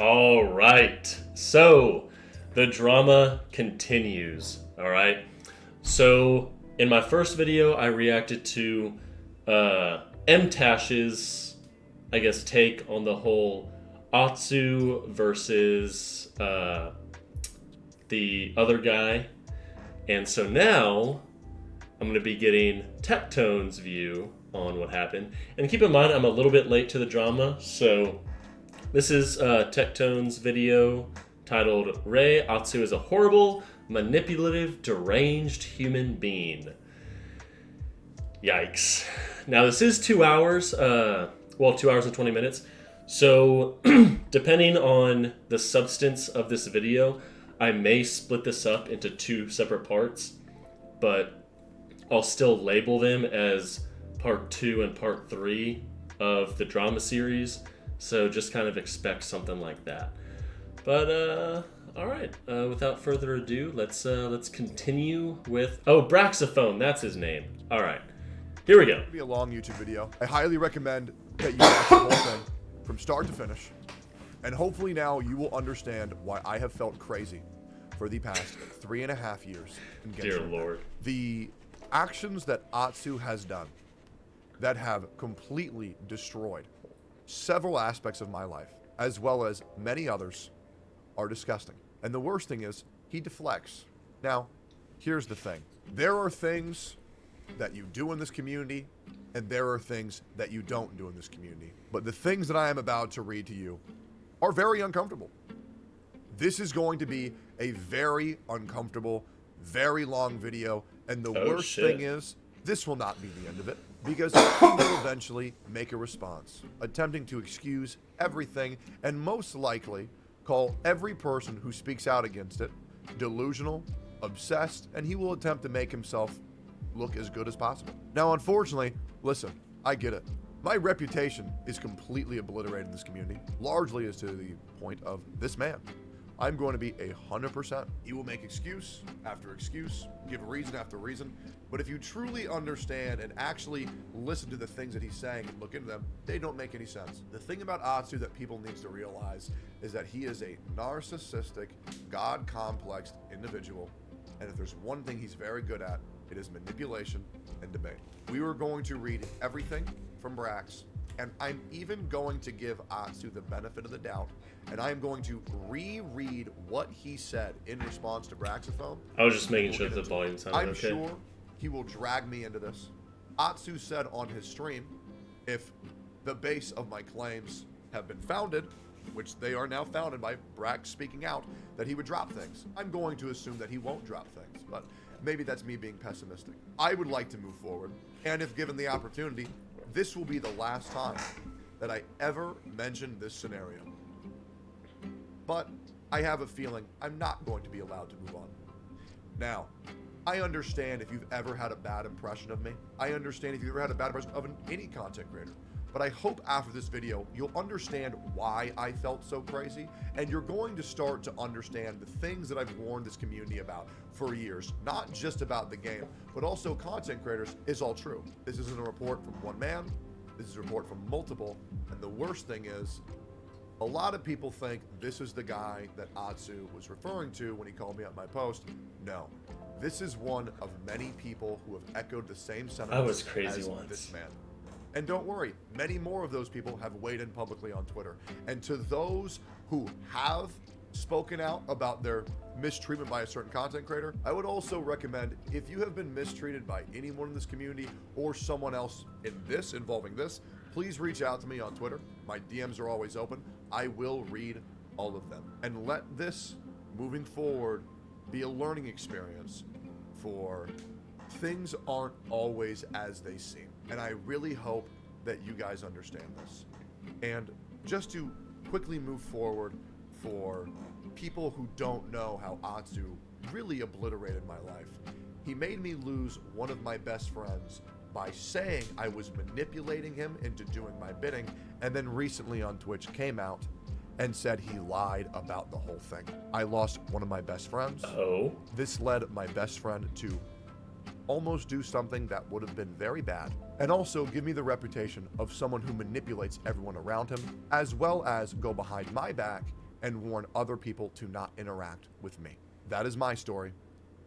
All right. So the drama continues. All right. So in my first video, I reacted to M-Tash's, I guess, take on the whole Atsu versus the other guy. And so now I'm going to be getting Tectone's view on what happened. And keep in mind, I'm a little bit late to the drama, so this is Tectone's video titled Rei Atsu is a horrible, manipulative, deranged human being. Yikes. Now this is 2 hours, 2 hours and 20 minutes. So depending on the substance of this video, I may split this up into 2 separate parts, but I'll still label them as part 2 and part 3 of the drama series. So just kind of expect something like that. But all right. Without further ado, let's continue with Braxophone. That's his name. All right. Here we go. It'll be a long YouTube video. I highly recommend that you watch the whole thing from start to finish, and hopefully now you will understand why I have felt crazy for the past 3.5 years. Dear Lord. The actions that Atsu has done that have completely destroyed several aspects of my life, as well as many others, are disgusting. And the worst thing is, he deflects. Now, here's the thing. There are things that you do in this community, and there are things that you don't do in this community. But the things that I am about to read to you are very uncomfortable. This is going to be a very uncomfortable, very long video, and the worst thing is, this will not be the end of it, because he will eventually make a response, attempting to excuse everything, and most likely call every person who speaks out against it delusional, obsessed, and he will attempt to make himself look as good as possible. Now, unfortunately, listen, I get it. My reputation is completely obliterated in this community, largely as to the point of this man. I'm going to be 100%. He will make excuse after excuse, give reason after reason, but if you truly understand and actually listen to the things that he's saying and look into them, they don't make any sense. The thing about Atsu that people need to realize is that he is a narcissistic, God-complexed individual, and if there's one thing he's very good at, it is manipulation and debate. We were going to read everything from Brax, and I'm even going to give Atsu the benefit of the doubt, and I'm going to reread what he said in response to Braxophone. I was just making sure that the volume sounded okay. I'm sure he will drag me into this. Atsu said on his stream, if the base of my claims have been founded, which they are now founded by Brax speaking out, that he would drop things. I'm going to assume that he won't drop things, but maybe that's me being pessimistic. I would like to move forward, and if given the opportunity, this will be the last time that I ever mention this scenario. But I have a feeling I'm not going to be allowed to move on. Now, I understand if you've ever had a bad impression of me. I understand if you've ever had a bad impression of any content creator. But I hope after this video, you'll understand why I felt so crazy, and you're going to start to understand the things that I've warned this community about for years, not just about the game, but also content creators is all true. This isn't a report from one man, this is a report from multiple, and the worst thing is, a lot of people think this is the guy that Atsu was referring to when he called me up my post. No, this is one of many people who have echoed the same sentiments I was crazy as once. this man. And don't worry, many more of those people have weighed in publicly on Twitter. And to those who have spoken out about their mistreatment by a certain content creator, I would also recommend, if you have been mistreated by anyone in this community or someone else involving this, please reach out to me on Twitter. My DMs are always open. I will read all of them. And let this, moving forward, be a learning experience for things aren't always as they seem. And I really hope that you guys understand this. And just to quickly move forward for people who don't know how Atsu really obliterated my life, he made me lose one of my best friends by saying I was manipulating him into doing my bidding, and then recently on Twitch came out and said he lied about the whole thing. I lost one of my best friends. Oh. This led my best friend to almost do something that would have been very bad, and also give me the reputation of someone who manipulates everyone around him, as well as go behind my back and warn other people to not interact with me. That is my story.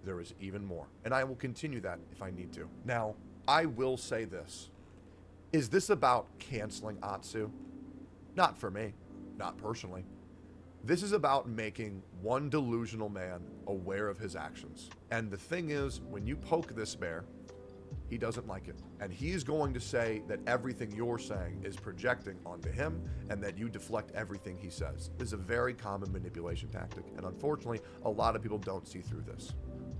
There is even more, and I will continue that if I need to. Now, I will say this. Is this about canceling Atsu? Not for me, not personally. This is about making one delusional man aware of his actions. And the thing is, when you poke this bear, he doesn't like it. And he's going to say that everything you're saying is projecting onto him and that you deflect everything he says. This is a very common manipulation tactic. And unfortunately, a lot of people don't see through this.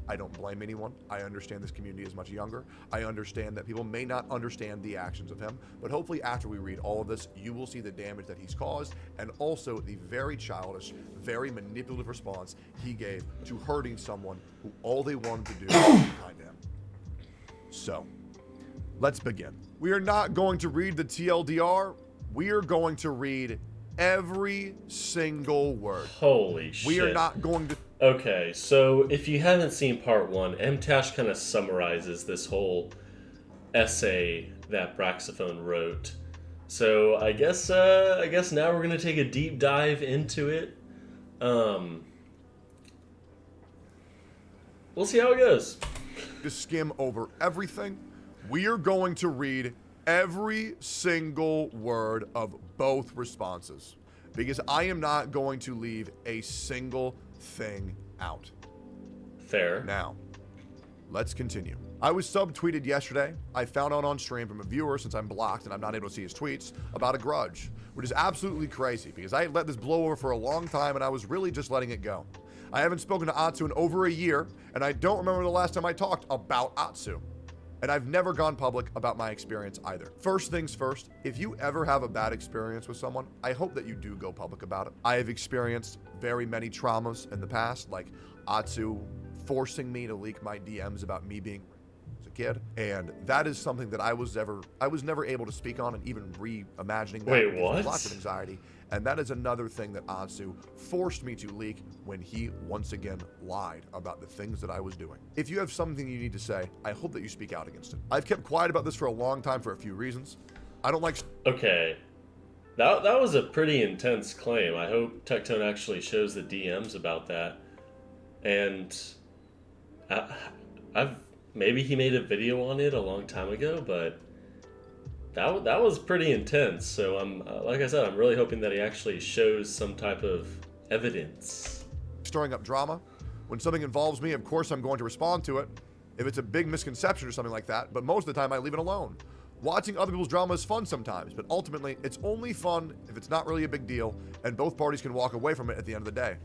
I don't blame anyone. I understand this community is much younger. I understand that people may not understand the actions of him, but hopefully after we read all of this, you will see the damage that he's caused and also the very childish, very manipulative response he gave to hurting someone who all they wanted to do was be kind to him. So, let's begin. We are not going to read the TLDR. We are going to read every single word. Holy shit. We are not going to... Okay, so if you haven't seen part 1, MTash kind of summarizes this whole essay that Braxophone wrote. So I guess now we're gonna take a deep dive into it. We'll see how it goes. To skim over everything. We are going to read every single word of both responses because I am not going to leave a single thing out. Fair. Now, let's continue. I was subtweeted yesterday. I found out on stream from a viewer, since I'm blocked and I'm not able to see his tweets, about a grudge, which is absolutely crazy because I had let this blow over for a long time and I was really just letting it go. I haven't spoken to Atsu in over a year, and I don't remember the last time I talked about Atsu. And I've never gone public about my experience either. First things first, if you ever have a bad experience with someone, I hope that you do go public about it. I have experienced very many traumas in the past, like Atsu forcing me to leak my DMs about me being as a kid. And that is something that I was never able to speak on and even reimagining that. Wait, because what? there's lots of anxiety. And that is another thing that Atsu forced me to leak when he once again lied about the things that I was doing. If you have something you need to say, I hope that you speak out against it. I've kept quiet about this for a long time for a few reasons. I don't like... Okay. That was a pretty intense claim. I hope Tectone actually shows the DMs about that. And maybe he made a video on it a long time ago, but that was pretty intense. So I'm like I said, I'm really hoping that he actually shows some type of evidence. Stirring up drama. When something involves me, of course I'm going to respond to it. If it's a big misconception or something like that, but most of the time I leave it alone. Watching other people's drama is fun sometimes, but ultimately it's only fun if it's not really a big deal and both parties can walk away from it at the end of the day.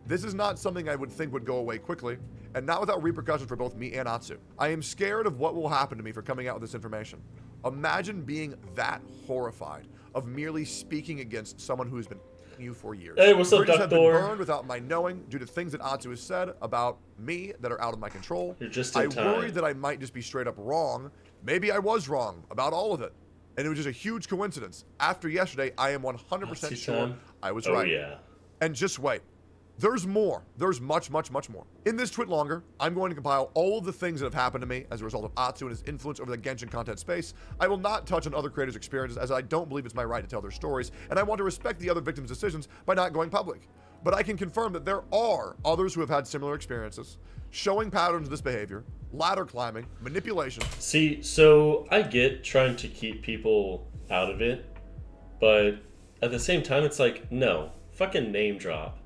This is not something I would think would go away quickly, and not without repercussions for both me and Atsu. I am scared of what will happen to me for coming out with this information. Imagine being that horrified of merely speaking against someone who has been you for years. Hey, what's up, Bridges have been Doctor? burned without my knowing due to things that Atsu has said about me that are out of my control. You're just in time. I worried that I might just be straight up wrong. Maybe I was wrong about all of it. And it was just a huge coincidence. After yesterday, I am 100% sure I was right. Oh, yeah. And just wait. There's more. There's much, much, much more. In this Twit Longer, I'm going to compile all of the things that have happened to me as a result of Atsu and his influence over the Genshin content space. I will not touch on other creators' experiences as I don't believe it's my right to tell their stories, and I want to respect the other victims' decisions by not going public. But I can confirm that there are others who have had similar experiences, showing patterns of this behavior, ladder climbing, manipulation. See, so I get trying to keep people out of it, but at the same time, it's like, no, fucking name drop.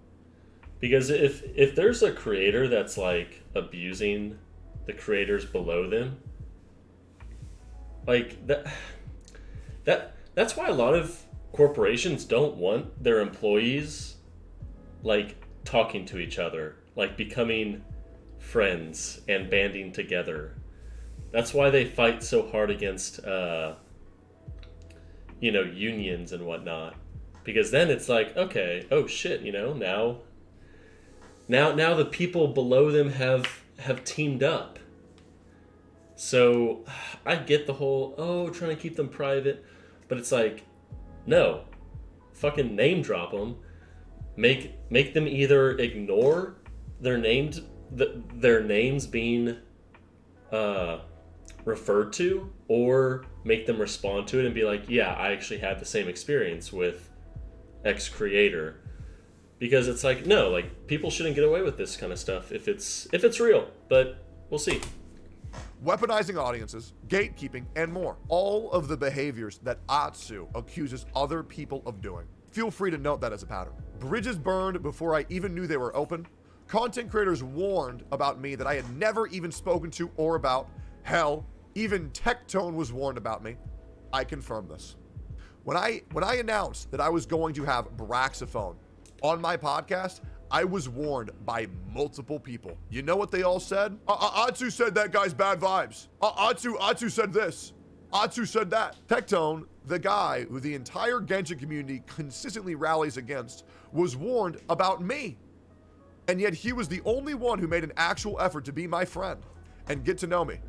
Because if there's a creator that's like abusing the creators below them, like that's why a lot of corporations don't want their employees like talking to each other, like becoming friends and banding together. That's why they fight so hard against unions and whatnot. Because then it's like, okay, oh shit, Now the people below them have teamed up. So I get the whole, trying to keep them private. But it's like, no. Fucking name drop them. Make them either ignore their names being referred to, or make them respond to it and be like, yeah, I actually had the same experience with X creator. because it's like, no, like people shouldn't get away with this kind of stuff if it's real, but we'll see. Weaponizing audiences, gatekeeping, and more. All of the behaviors that Atsu accuses other people of doing. Feel free to note that as a pattern. Bridges burned before I even knew they were open. Content creators warned about me that I had never even spoken to or about. Hell, even Tectone was warned about me. I confirm this. When I announced that I was going to have Braxophone on my podcast, I was warned by multiple people. You know what they all said? Atsu said that guy's bad vibes. Atsu said this. Atsu said that. Tectone, the guy who the entire Genshin community consistently rallies against, was warned about me. And yet he was the only one who made an actual effort to be my friend and get to know me.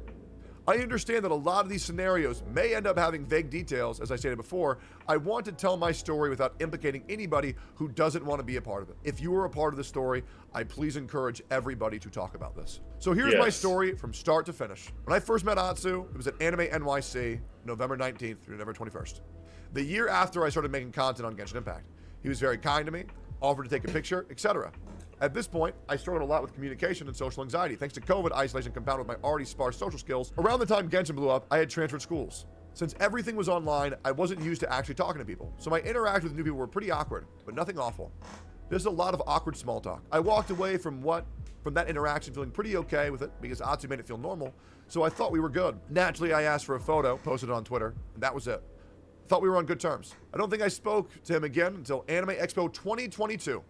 I understand that a lot of these scenarios may end up having vague details, as I stated before. I want to tell my story without implicating anybody who doesn't want to be a part of it. If you are a part of the story, I please encourage everybody to talk about this. So here's my story from start to finish. When I first met Atsu, it was at Anime NYC, November 19th through November 21st. The year after I started making content on Genshin Impact. He was very kind to me, offered to take a picture, etc. At this point, I struggled a lot with communication and social anxiety. Thanks to COVID, isolation compounded with my already sparse social skills. Around the time Genshin blew up, I had transferred schools. Since everything was online, I wasn't used to actually talking to people. So my interactions with new people were pretty awkward, but nothing awful. There's a lot of awkward small talk. I walked away from that interaction feeling pretty okay with it because Atsu made it feel normal. So I thought we were good. Naturally, I asked for a photo, posted it on Twitter, and that was it. Thought we were on good terms. I don't think I spoke to him again until Anime Expo 2022.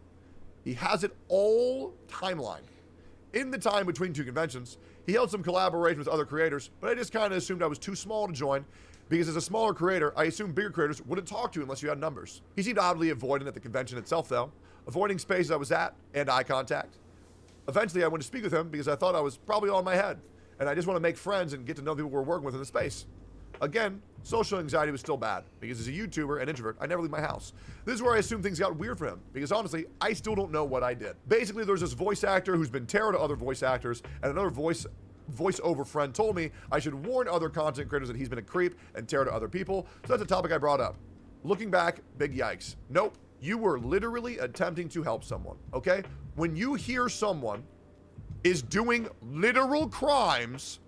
He has it all timeline. In the time between two conventions, he held some collaboration with other creators, but I just kind of assumed I was too small to join because as a smaller creator, I assumed bigger creators wouldn't talk to you unless you had numbers. He seemed oddly avoidant at the convention itself though, avoiding spaces I was at and eye contact. Eventually, I went to speak with him because I thought I was probably all in my head, and I just want to make friends and get to know people we're working with in the space. Again, social anxiety was still bad because as a YouTuber and introvert, I never leave my house. This is where I assume things got weird for him because honestly, I still don't know what I did. Basically, there's this voice actor who's been terror to other voice actors, and another voiceover friend told me I should warn other content creators that he's been a creep and terror to other people. So that's a topic I brought up. Looking back, big yikes. Nope, you were literally attempting to help someone, okay? When you hear someone is doing literal crimes,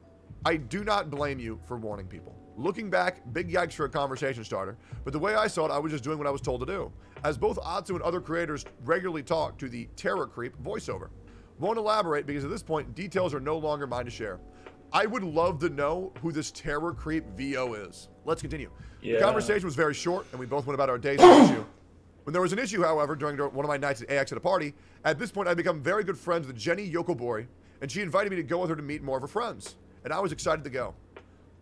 I do not blame you for warning people. Looking back, big yikes for a conversation starter, but the way I saw it, I was just doing what I was told to do, as both Atsu and other creators regularly talk to the terror creep voiceover. Won't elaborate because at this point, details are no longer mine to share. I would love to know who this terror creep VO is. Let's continue. Yeah. The conversation was very short, and we both went about our days with an issue. When there was an issue, however, during one of my nights at AX at a party, at this point, I'd become very good friends with Jenny Yokobori, and she invited me to go with her to meet more of her friends, and I was excited to go.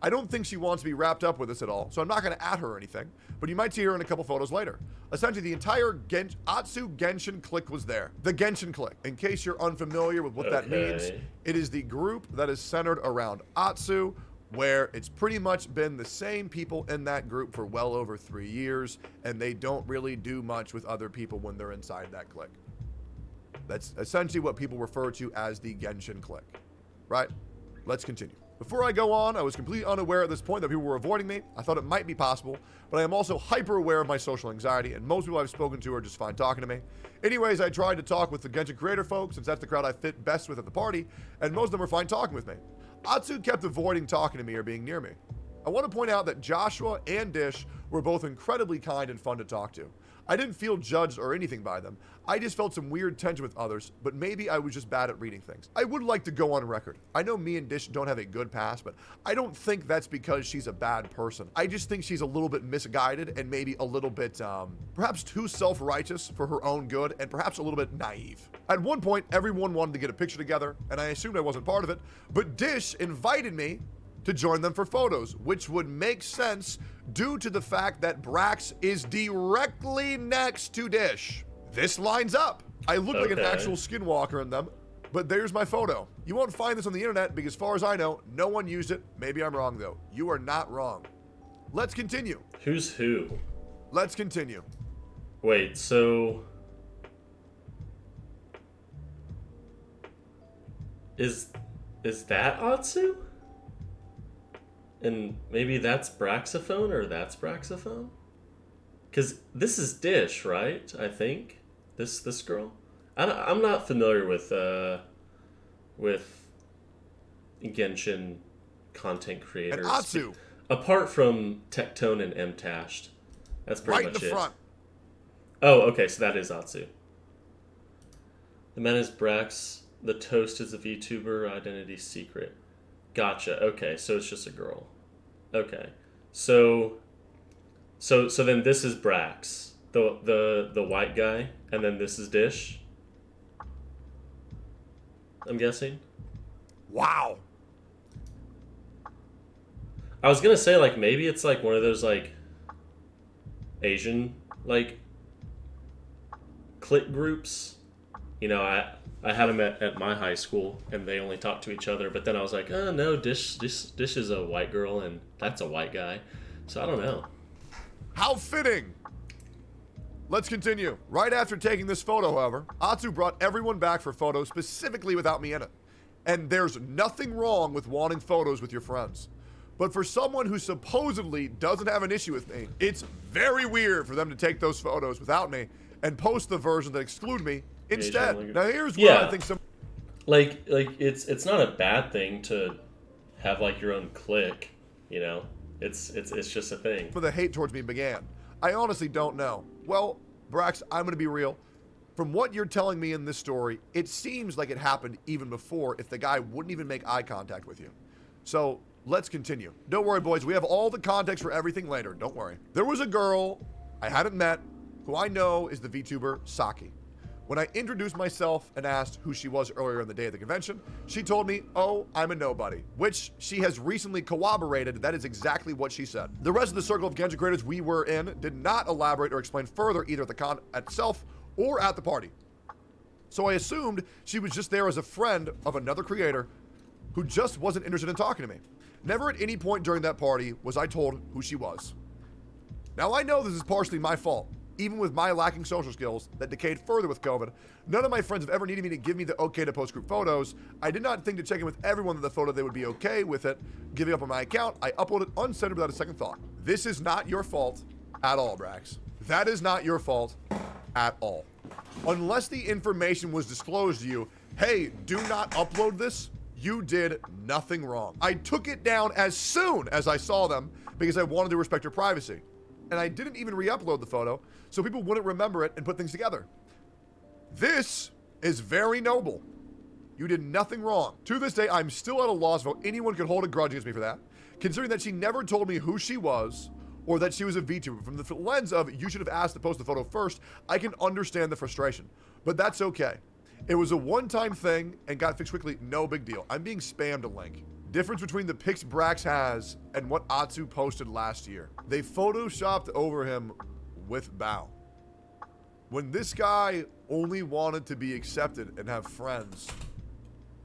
I don't think she wants to be wrapped up with us at all, so I'm not going to at her or anything, but you might see her in a couple photos later. Essentially, the entire Atsu Genshin clique was there. The Genshin clique. In case you're unfamiliar with what that means, it is the group that is centered around Atsu, where it's pretty much been the same people in that group for well over 3 years, and they don't really do much with other people when they're inside that clique. That's essentially what people refer to as the Genshin clique, right? Let's continue. Before I go on, I was completely unaware at this point that people were avoiding me. I thought it might be possible, but I am also hyper aware of my social anxiety, and most people I've spoken to are just fine talking to me. Anyways, I tried to talk with the Genshin creator folks, since that's the crowd I fit best with at the party, and most of them were fine talking with me. Atsu kept avoiding talking to me or being near me. I want to point out that Joshua and Dish were both incredibly kind and fun to talk to. I didn't feel judged or anything by them. I just felt some weird tension with others, but maybe I was just bad at reading things. I would like to go on record. I know me and Dish don't have a good past, but I don't think that's because she's a bad person. I just think she's a little bit misguided and maybe a little bit, perhaps too self-righteous for her own good and perhaps a little bit naive. At one point, everyone wanted to get a picture together, and I assumed I wasn't part of it, but Dish invited me to join them for photos, which would make sense due to the fact that Brax is directly next to Dish. This lines up. I look like an actual skinwalker in them, but there's my photo. You won't find this on the internet because as far as I know, no one used it. Maybe I'm wrong though. You are not wrong. Let's continue. Who's who? Let's continue. Wait, so is that Atsu? And maybe that's Braxophone or that's Braxophone? Because this is Dish, right? I think. This girl? I'm not familiar with Genshin content And creators. Atsu, Apart from Tectone and Mtashed. That's pretty right in much the it. front. Oh, okay, so that is Atsu. The man is Brax. The toast is a VTuber. Identity secret. Gotcha. Okay, so it's just a girl. Okay. So then this is Brax, the white guy, and then this is Dish. I'm guessing. Wow. I was gonna say like maybe it's like one of those like Asian like clique groups. You know, I had them at my high school, and they only talked to each other. But then I was like, oh no, Dish is a white girl, and that's a white guy. So I don't know. How fitting. Let's continue. Right after taking this photo, however, Atsu brought everyone back for photos specifically without me in it. And there's nothing wrong with wanting photos with your friends. But for someone who supposedly doesn't have an issue with me, it's very weird for them to take those photos without me and post the version that exclude me instead. Now here's where I think some... Like it's not a bad thing to have like your own clique, you know? It's just a thing. the hate towards me began. I honestly don't know. Well, Brax, I'm going to be real. From what you're telling me in this story, it seems like it happened even before if the guy wouldn't even make eye contact with you. So let's continue. Don't worry, boys. We have all the context for everything later. Don't worry. There was a girl I hadn't met who I know is the VTuber Saki. When I introduced myself and asked who she was earlier in the day of the convention, she told me, oh, I'm a nobody, which she has recently corroborated. That is exactly what she said. The rest of the circle of Genshin creators we were in did not elaborate or explain further either at the con itself or at the party. So I assumed she was just there as a friend of another creator who just wasn't interested in talking to me. Never at any point during that party was I told who she was. Now I know this is partially my fault. Even with my lacking social skills that decayed further with COVID, none of my friends have ever needed me to give me the okay to post group photos. I did not think to check in with everyone that the photo they would be okay with it. Giving up on my account, I uploaded uncensored without a second thought. This is not your fault at all, Brax. That is not your fault at all. Unless the information was disclosed to you, hey, do not upload this, you did nothing wrong. I took it down as soon as I saw them because I wanted to respect your privacy. And I didn't even re-upload the photo so people wouldn't remember it and put things together. This is very noble. You did nothing wrong. To this day, I'm still at a loss of how anyone could hold a grudge against me for that, considering that she never told me who she was or that she was a VTuber. From the lens of you should have asked to post the photo first, I can understand the frustration, but that's okay. It was a one-time thing and got fixed quickly, no big deal. I'm being spammed a link. Difference between the pics Brax has and what Atsu posted last year. They photoshopped over him with Bao. When this guy only wanted to be accepted and have friends.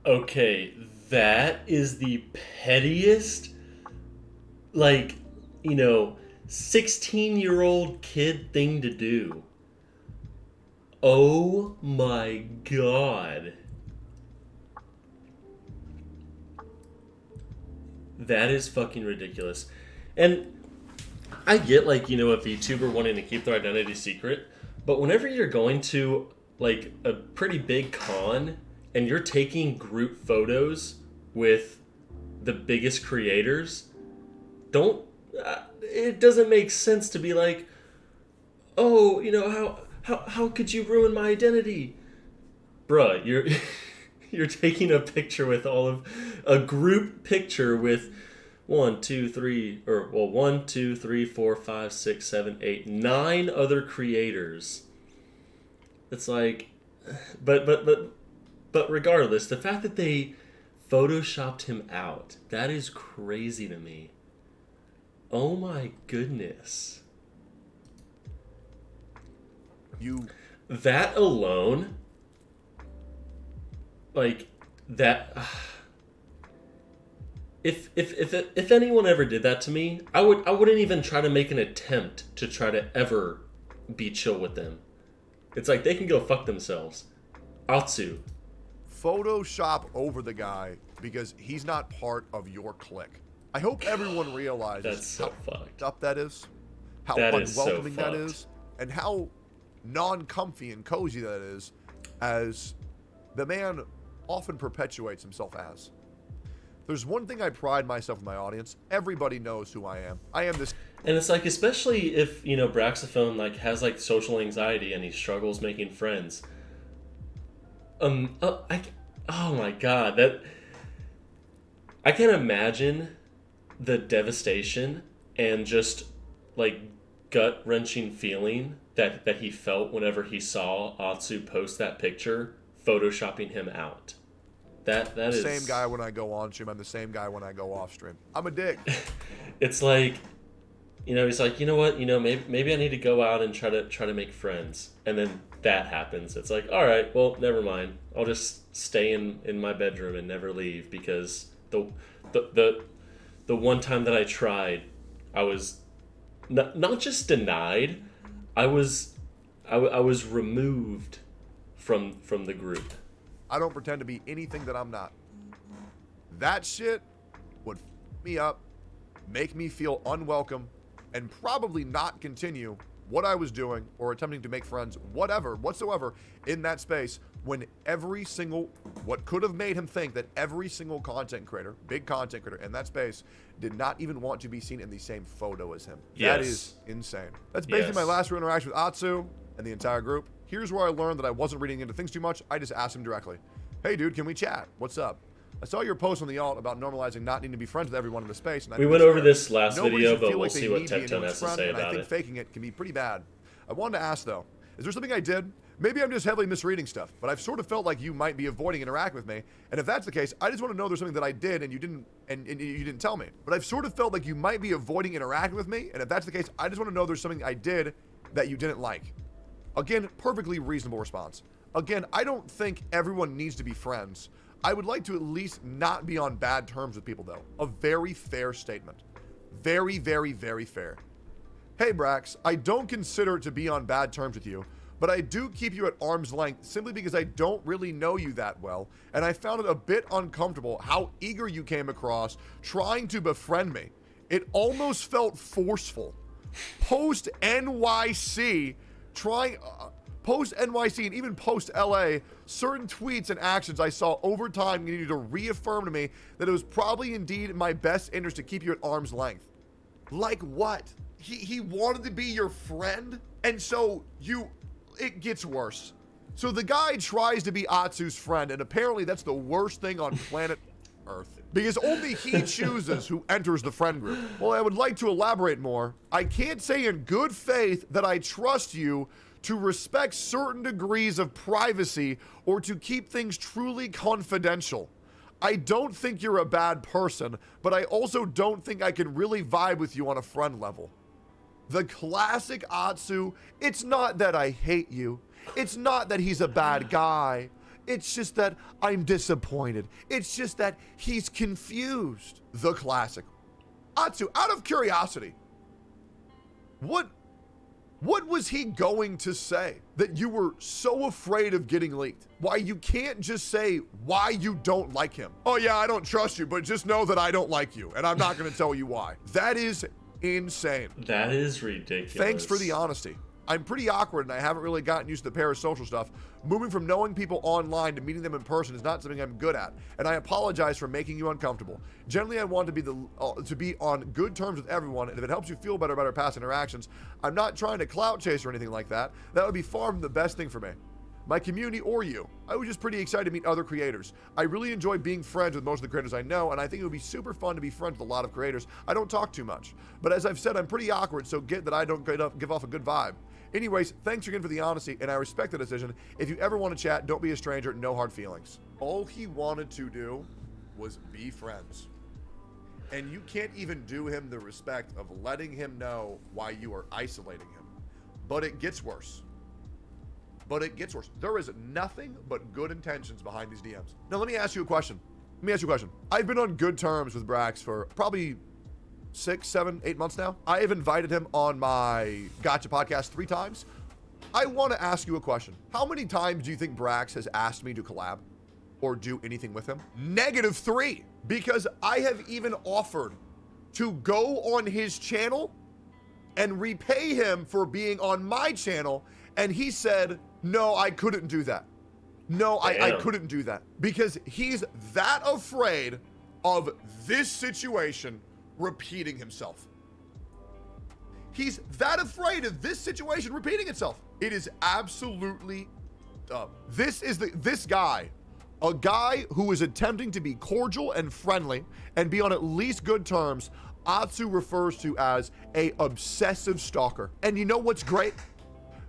Okay, that is the pettiest, like, you know, 16-year-old kid thing to do. Oh my god. That is fucking ridiculous. And I get, like, you know, a VTuber wanting to keep their identity secret, but whenever you're going to, like, a pretty big con and you're taking group photos with the biggest creators, it doesn't make sense to be like, oh, you know, how could you ruin my identity? Bruh, you're taking a picture with a group picture with 1, 2, 3, 4, 5, 6, 7, 8, 9 other creators. It's like, but regardless, the fact that they photoshopped him out, that is crazy to me. Oh my goodness. That alone, like, that, if anyone ever did that to me, I wouldn't even try to make an attempt to try to ever be chill with them. It's like they can go fuck themselves. Atsu. Photoshop over the guy because he's not part of your clique. I hope everyone realizes That's so how fucked up that is, how that is so unwelcoming that fucked. is, and how non-comfy and cozy that it is, as the man often perpetuates himself as. There's one thing I pride myself in my audience. Everybody knows who I am. I am this. And it's like, especially if, Braxophone, like, has, like, social anxiety and he struggles making friends. Oh my God, I can't imagine the devastation and just, like, gut-wrenching feeling that he felt whenever he saw Atsu post that picture, photoshopping him out. That is... Same guy when I go on stream. I'm the same guy when I go off stream. I'm a dick. It's like, he's like, you know what? Maybe I need to go out and try to make friends. And then that happens. It's like, all right, well, never mind. I'll just stay in my bedroom and never leave, because the one time that I tried, I was not just denied, I was removed from the group. I don't pretend to be anything that I'm not. That shit would f me up, make me feel unwelcome, and probably not continue what I was doing or attempting to make friends, whatsoever, in that space, when every single, what could have made him think that every single content creator, big content creator in that space, did not even want to be seen in the same photo as him. Yes. That is insane. That's basically my last real interaction with Atsu and the entire group. Here's where I learned that I wasn't reading into things too much. I just asked him directly, hey dude, can we chat? What's up? I saw your post on the alt about normalizing not needing to be friends with everyone in the space. And we went over this last video, but we'll see what Tectone has to say about it. I think faking it can be pretty bad. I wanted to ask though, is there something I did? Maybe I'm just heavily misreading stuff, but I've sort of felt like you might be avoiding interacting with me. And if that's the case, I just want to know there's something that I did and you didn't tell me. But I've sort of felt like you might be avoiding interacting with me. And if that's the case, I just want to know there's something I did that you didn't like. Again, perfectly reasonable response. Again, I don't think everyone needs to be friends. I would like to at least not be on bad terms with people, though. A very fair statement. Very, very, very fair. Hey, Brax, I don't consider it to be on bad terms with you, but I do keep you at arm's length simply because I don't really know you that well, and I found it a bit uncomfortable how eager you came across trying to befriend me. It almost felt forceful. Post NYC and even post LA, certain tweets and actions I saw over time needed to reaffirm to me that it was probably indeed in my best interest to keep you at arm's length. Like what? He wanted to be your friend? And so it gets worse. So the guy tries to be Atsu's friend, and apparently that's the worst thing on planet Earth, because only he chooses who enters the friend group. Well, I would like to elaborate more. I can't say in good faith that I trust you to respect certain degrees of privacy or to keep things truly confidential. I don't think you're a bad person, but I also don't think I can really vibe with you on a friend level. The classic Atsu, it's not that I hate you. It's not that he's a bad guy. It's just that I'm disappointed. It's just that he's confused. The classic. Atsu, out of curiosity, what was he going to say that you were so afraid of getting leaked? Why you can't just say why you don't like him? Oh yeah, I don't trust you, but just know that I don't like you, and I'm not going to tell you why. That is insane. That is ridiculous. Thanks for the honesty. I'm pretty awkward and I haven't really gotten used to the parasocial stuff. Moving from knowing people online to meeting them in person is not something I'm good at, and I apologize for making you uncomfortable. Generally, I want to be on good terms with everyone, and if it helps you feel better about our past interactions, I'm not trying to clout chase or anything like that. That would be far from the best thing for me. My community or you. I was just pretty excited to meet other creators. I really enjoy being friends with most of the creators I know, and I think it would be super fun to be friends with a lot of creators. I don't talk too much, but as I've said, I'm pretty awkward, so get that I don't give off a good vibe. Anyways, thanks again for the honesty, and I respect the decision. If you ever want to chat, don't be a stranger, no hard feelings. All he wanted to do was be friends. And you can't even do him the respect of letting him know why you are isolating him. But it gets worse. There is nothing but good intentions behind these DMs. Now, let me ask you a question. I've been on good terms with Brax for probably 6, 7, 8 months now. I have invited him on my Gotcha podcast 3 times. I want to ask you a question. How many times do you think Brax has asked me to collab or do anything with him? -3, because I have even offered to go on his channel and repay him for being on my channel And he said, no, I couldn't do that. No, I Damn. couldn't do that. Because he's that afraid of this situation repeating himself. He's that afraid of this situation repeating itself. It is absolutely dumb. This guy, a guy who is attempting to be cordial and friendly and be on at least good terms, Atsu refers to as a obsessive stalker. And you know what's great?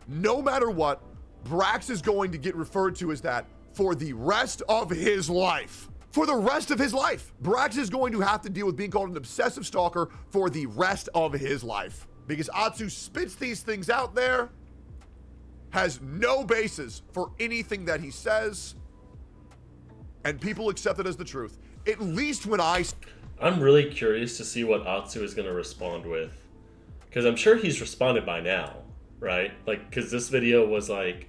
No matter what, Brax is going to get referred to as that for the rest of his life. For the rest of his life. Brax is going to have to deal with being called an obsessive stalker for the rest of his life. Because Atsu spits these things out there, has no basis for anything that he says, and people accept it as the truth. At least when I'm really curious to see what Atsu is going to respond with. Because I'm sure he's responded by now, right? Like, because this video was like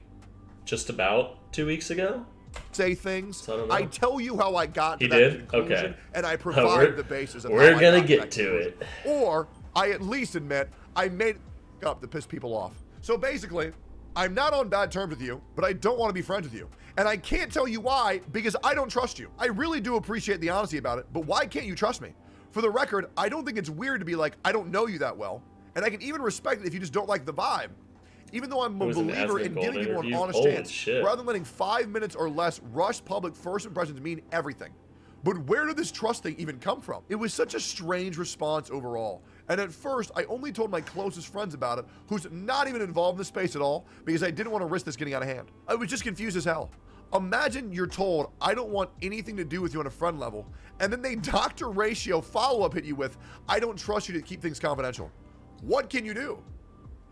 just about 2 weeks ago. Say things, So I don't know. I tell you how I got to He that did? conclusion, Okay. and I provide the basis of how We're I gonna got get that to conclusion. it. Or I at least admit I made it up to piss people off. So basically, I'm not on bad terms with you, but I don't want to be friends with you. And I can't tell you why, because I don't trust you. I really do appreciate the honesty about it, but why can't you trust me? For the record, I don't think it's weird to be like, I don't know you that well. And I can even respect it if you just don't like the vibe. Even though I'm a was an believer Asmik in Gold giving people an interview? honest Holy chance, shit. rather than letting 5 minutes or less rush public first impressions mean everything. But where did this trust thing even come from? It was such a strange response overall. And at first, I only told my closest friends about it, who's not even involved in the space at all, because I didn't want to risk this getting out of hand. I was just confused as hell. Imagine you're told, I don't want anything to do with you on a friend level, and then they Dr. Ratio follow-up hit you with, I don't trust you to keep things confidential. What can you do?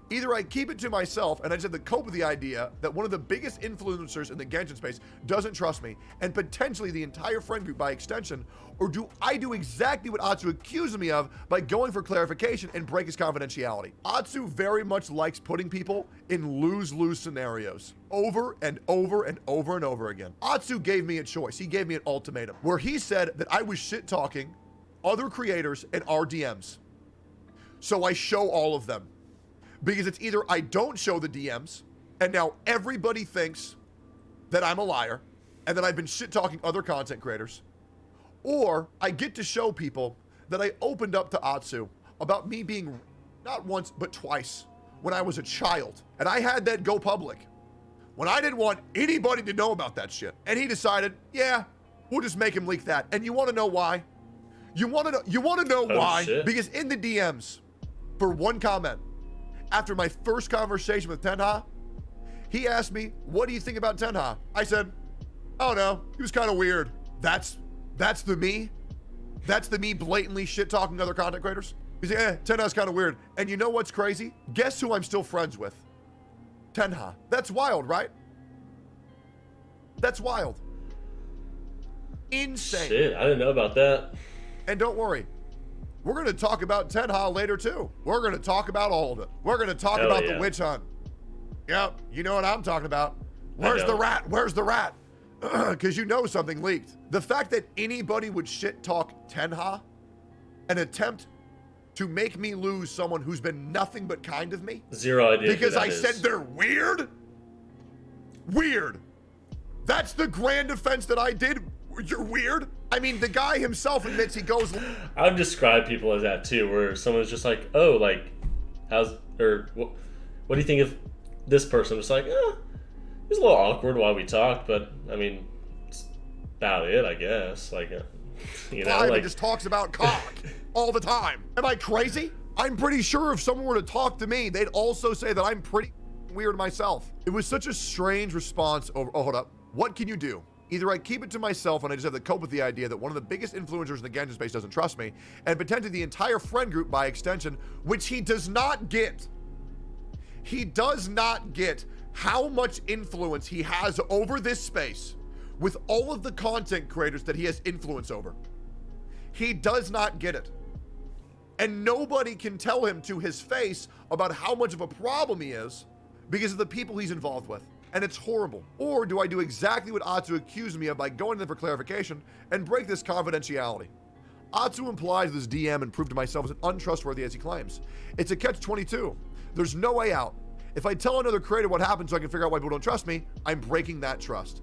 Either I keep it to myself and I just have to cope with the idea that one of the biggest influencers in the Genshin space doesn't trust me, and potentially the entire friend group by extension, or do I do exactly what Atsu accuses me of by going for clarification and break his confidentiality? Atsu very much likes putting people in lose-lose scenarios over and over and over and over again. Atsu gave me a choice. He gave me an ultimatum where he said that I was shit-talking other creators and RDMs. So I show all of them. Because it's either I don't show the DMs, and now everybody thinks that I'm a liar, and that I've been shit-talking other content creators, or I get to show people that I opened up to Atsu about me being not once, but twice when I was a child. And I had that go public when I didn't want anybody to know about that shit. And he decided, yeah, we'll just make him leak that. And you want to know why? You want to know why? Shit. Because in the DMs, for one comment, after my first conversation with Tenha, he asked me, what do you think about Tenha? I said, I don't know, he was kind of weird. That's the me? That's the me blatantly shit-talking other content creators? He's like, Tenha's kind of weird. And you know what's crazy? Guess who I'm still friends with? Tenha. That's wild, right? That's wild. Insane. Shit, I didn't know about that. And don't worry, we're going to talk about Tenha later too. We're going to talk about all of it. We're going to talk Hell about yeah. the witch hunt. Yep, you know what I'm talking about. Where's the don't. rat? Where's the rat? Because you know something leaked. The fact that anybody would shit talk Tenha and attempt to make me lose someone who's been nothing but kind to me. Zero idea. Because who that I is. said they're weird? Weird. That's the grand defense that I did. You're weird? I mean, the guy himself admits he goes... I would describe people as that too, where someone's just like, oh, like, how's, or what do you think of this person? It's like, it was a little awkward while we talked, but I mean, it's about it, I guess. Like, you know, He like, just talks about cock all the time. Am I crazy? I'm pretty sure if someone were to talk to me, they'd also say that I'm pretty weird myself. It was such a strange response over, oh, hold up. What can you do? Either I keep it to myself and I just have to cope with the idea that one of the biggest influencers in the Genshin space doesn't trust me, and potentially the entire friend group by extension, which he does not get. He does not get how much influence he has over this space with all of the content creators that he has influence over. He does not get it. And nobody can tell him to his face about how much of a problem he is because of the people he's involved with. And it's horrible. Or do I do exactly what Atsu accused me of by going to them for clarification and break this confidentiality? Atsu implies this DM and prove to myself as untrustworthy as he claims. It's a catch-22. There's no way out. If I tell another creator what happened so I can figure out why people don't trust me, I'm breaking that trust.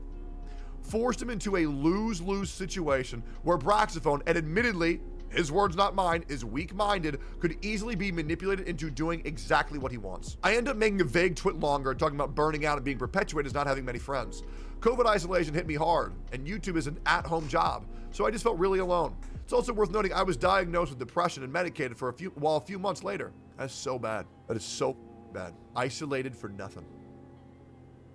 Forced him into a lose-lose situation where Braxophone, and admittedly, his words not mine, is weak-minded, could easily be manipulated into doing exactly what he wants. I end up making a vague twit longer and talking about burning out and being perpetuated as not having many friends. COVID isolation hit me hard, and YouTube is an at-home job, so I just felt really alone. It's also worth noting I was diagnosed with depression and medicated for a few months later. That's so bad. That is so bad. Isolated for nothing.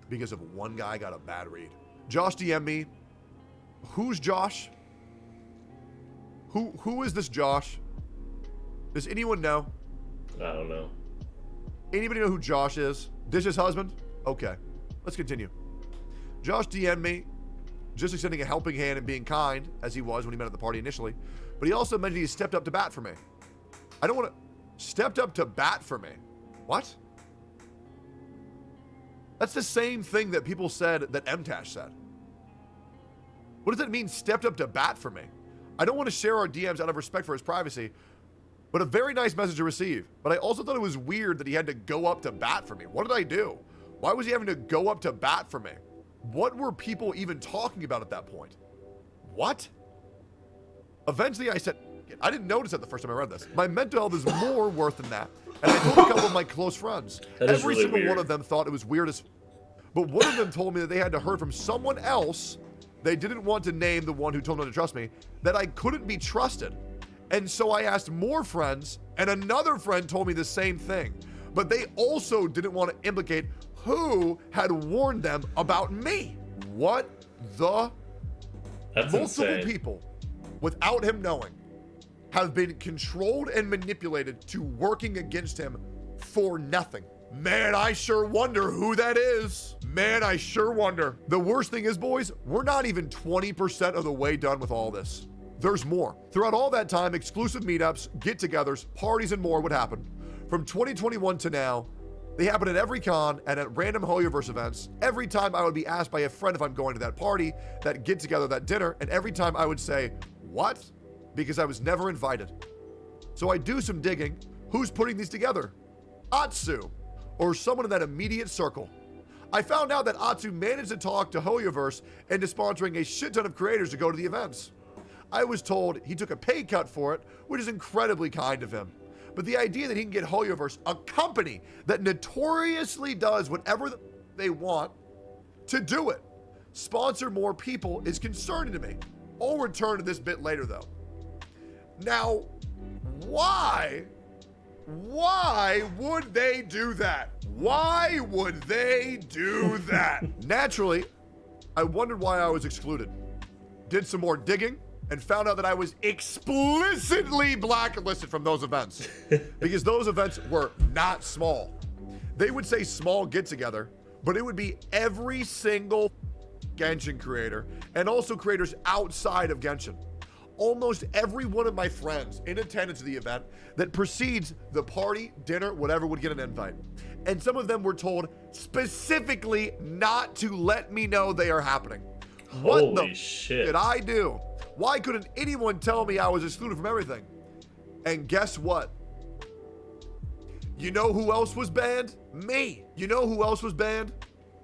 Because of one guy got a bad read. Josh DM'd me. Who's Josh? Who is this Josh? Does anyone know? I don't know. Anybody know who Josh is? Dish's husband? Okay, let's continue. Josh DM'd me, just extending a helping hand and being kind, as he was when he met at the party initially. But he also mentioned he stepped up to bat for me. I don't want to... Stepped up to bat for me? What? That's the same thing that people said that MTash said. What does that mean, stepped up to bat for me? I don't want to share our DMs out of respect for his privacy, but a very nice message to receive. But I also thought it was weird that he had to go up to bat for me. What did I do? Why was he having to go up to bat for me? What were people even talking about at that point? What? Eventually I said, I didn't notice that the first time I read this. My mental health is more worth than that. And I told a couple of my close friends. Every single one of them thought it was weird as... But one of them told me that they had to hear from someone else, they didn't want to name the one who told them to trust me, that I couldn't be trusted. And so I asked more friends, and another friend told me the same thing. But they also didn't want to implicate who had warned them about me. What the... That's multiple insane. people, without him knowing, have been controlled and manipulated to working against him for nothing. Man, I sure wonder who that is. Man, I sure wonder. The worst thing is, boys, we're not even 20% of the way done with all this. There's more. Throughout all that time, exclusive meetups, get-togethers, parties, and more would happen. From 2021 to now, they happen at every con and at random Hoyoverse events. Every time I would be asked by a friend if I'm going to that party, that get-together, that dinner, and every time I would say, what? Because I was never invited. So I do some digging. Who's putting these together? Atsu, or someone in that immediate circle. I found out that Atsu managed to talk to Hoyoverse into sponsoring a shit ton of creators to go to the events. I was told he took a pay cut for it, which is incredibly kind of him. But the idea that he can get Hoyoverse, a company that notoriously does whatever they want, to do it, sponsor more people, is concerning to me. I'll return to this bit later though. Now, why would they do that? Why would they do that? Naturally, I wondered why I was excluded. Did some more digging and found out that I was explicitly blacklisted from those events because those events were not small. They would say small get-together, but it would be every single Genshin creator and also creators outside of Genshin. Almost every one of my friends in attendance at the event that precedes the party, dinner, whatever, would get an invite. And some of them were told specifically not to let me know they are happening. What the shit did I do? Why couldn't anyone tell me I was excluded from everything? And guess what? You know who else was banned? Me. You know who else was banned?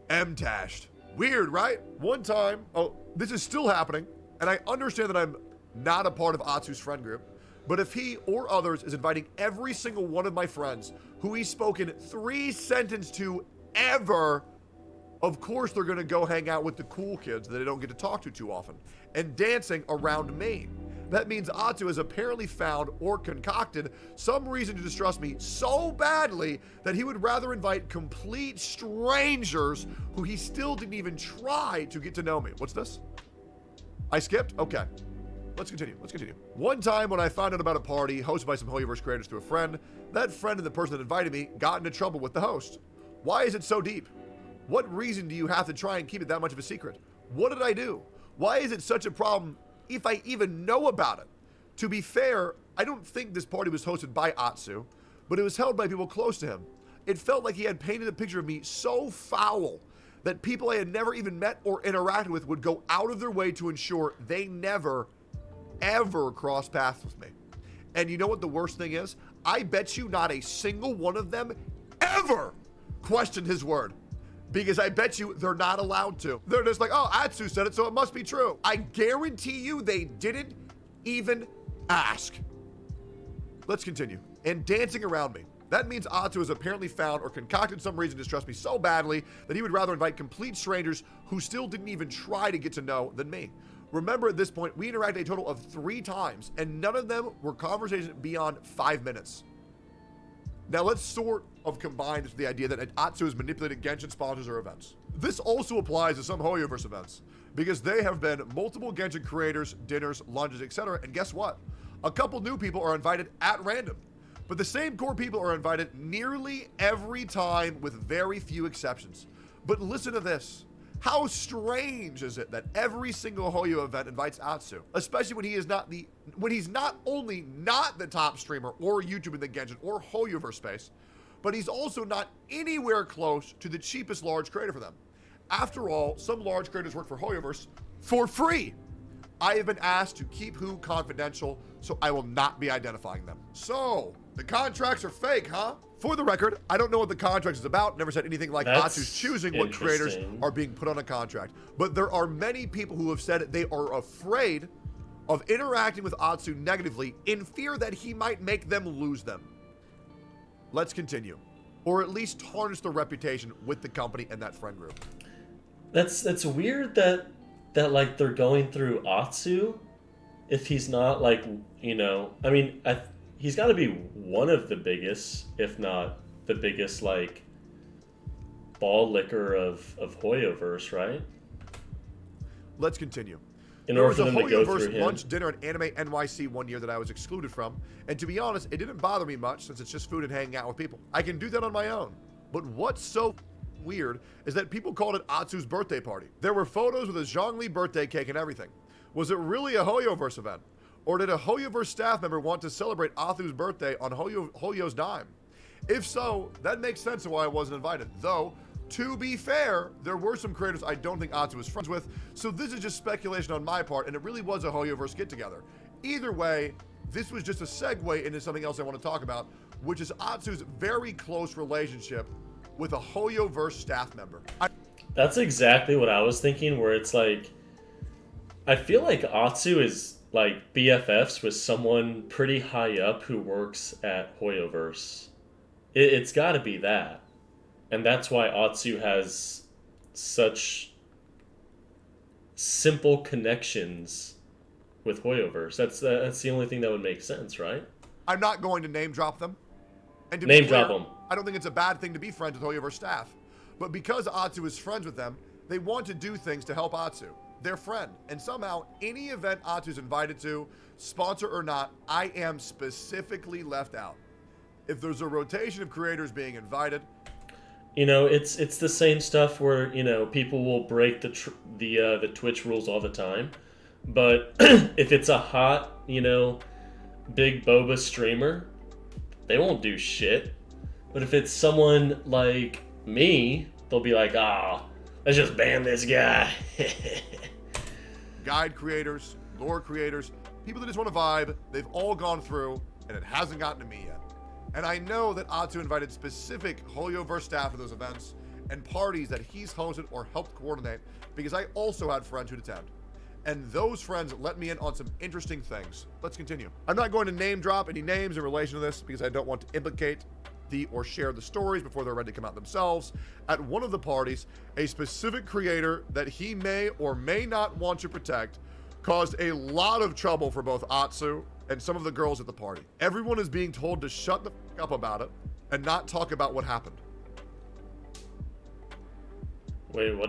MTashed. Weird, right? One time, oh, this is still happening, and I understand that I'm not a part of Atsu's friend group, but if he or others is inviting every single one of my friends who he's spoken 3 sentences to ever, of course they're gonna go hang out with the cool kids that they don't get to talk to too often, and dancing around me. That means Atsu has apparently found or concocted some reason to distrust me so badly that he would rather invite complete strangers who he still didn't even try to get to know me. What's this? I skipped? Okay. Let's continue. One time when I found out about a party hosted by some Hoyoverse creators through a friend, that friend and the person that invited me got into trouble with the host. Why is it so deep? What reason do you have to try and keep it that much of a secret? What did I do? Why is it such a problem if I even know about it? To be fair, I don't think this party was hosted by Atsu, but it was held by people close to him. It felt like he had painted a picture of me so foul that people I had never even met or interacted with would go out of their way to ensure they never, ever cross paths with me. And you know what the worst thing is? I bet you not a single one of them ever question his word. Because I bet you they're not allowed to. They're just like, oh, Atsu said it, so it must be true. I guarantee you they didn't even ask. Let's continue. And dancing around me. That means Atsu has apparently found or concocted some reason to distrust me so badly that he would rather invite complete strangers who still didn't even try to get to know than me. Remember, at this point, we interacted a total of 3 times, and none of them were conversations beyond 5 minutes. Now let's sort of combine this with the idea that Atsu has manipulated Genshin sponsors or events. This also applies to some Hoyoverse events, because they have been multiple Genshin creators, dinners, lunches, etc. And guess what? A couple new people are invited at random. But the same core people are invited nearly every time with very few exceptions. But listen to this. How strange is it that every single Hoyo event invites Atsu, especially when he's not only not the top streamer or YouTuber in the Genshin or Hoyoverse space, but he's also not anywhere close to the cheapest large creator for them. After all, some large creators work for Hoyoverse for free. I have been asked to keep who confidential, so I will not be identifying them. So, the contracts are fake, huh? For the record, I don't know what the contract is about. Never said anything like Atsu's choosing what creators are being put on a contract. But there are many people who have said they are afraid of interacting with Atsu negatively in fear that he might make them lose them. Let's continue. Or at least tarnish the reputation with the company and that friend group. That's weird that like they're going through Atsu if he's not like, you know, I mean, he's got to be one of the biggest, if not the biggest, like ball licker of Hoyoverse, right? Let's continue. In order for them to go through him. Lunch dinner at Anime NYC one year that I was excluded from, and to be honest, it didn't bother me much since it's just food and hanging out with people. I can do that on my own. But what's so weird is that people called it Atsu's birthday party. There were photos with a Zhongli birthday cake and everything. Was it really a Hoyoverse event? Or did a Hoyoverse staff member want to celebrate Atsu's birthday on Hoyo's dime? If so, that makes sense of why I wasn't invited. Though, to be fair, there were some creators I don't think Atsu was friends with, so this is just speculation on my part, and it really was a Hoyoverse get-together. Either way, this was just a segue into something else I want to talk about, which is Atsu's very close relationship with a Hoyoverse staff member. That's exactly what I was thinking, where it's like, I feel like Atsu is like BFFs with someone pretty high up who works at Hoyoverse. It's got to be that. And that's why Atsu has such simple connections with Hoyoverse. That's the only thing that would make sense, right? I'm not going to name drop them. And to name be clear, drop them. I don't think it's a bad thing to be friends with Hoyoverse staff. But because Atsu is friends with them, they want to do things to help Atsu, their friend. And somehow, any event Atsu's invited to, sponsor or not, I am specifically left out. If there's a rotation of creators being invited, you know, it's the same stuff where, you know, people will break the Twitch rules all the time. But if it's a hot, you know, big boba streamer, they won't do shit. But if it's someone like me, they'll be like, let's just ban this guy. Guide creators, lore creators, people that just want to vibe, they've all gone through, and it hasn't gotten to me yet. And I know that Atsu invited specific Hoyoverse staff to those events and parties that he's hosted or helped coordinate, because I also had friends who'd attend. And those friends let me in on some interesting things. Let's continue. I'm not going to name drop any names in relation to this because I don't want to implicate or share the stories before they're ready to come out themselves. At one of the parties, a specific creator that he may or may not want to protect caused a lot of trouble for both Atsu and some of the girls at the party. Everyone is being told to shut the f up about it and not talk about what happened. Wait, what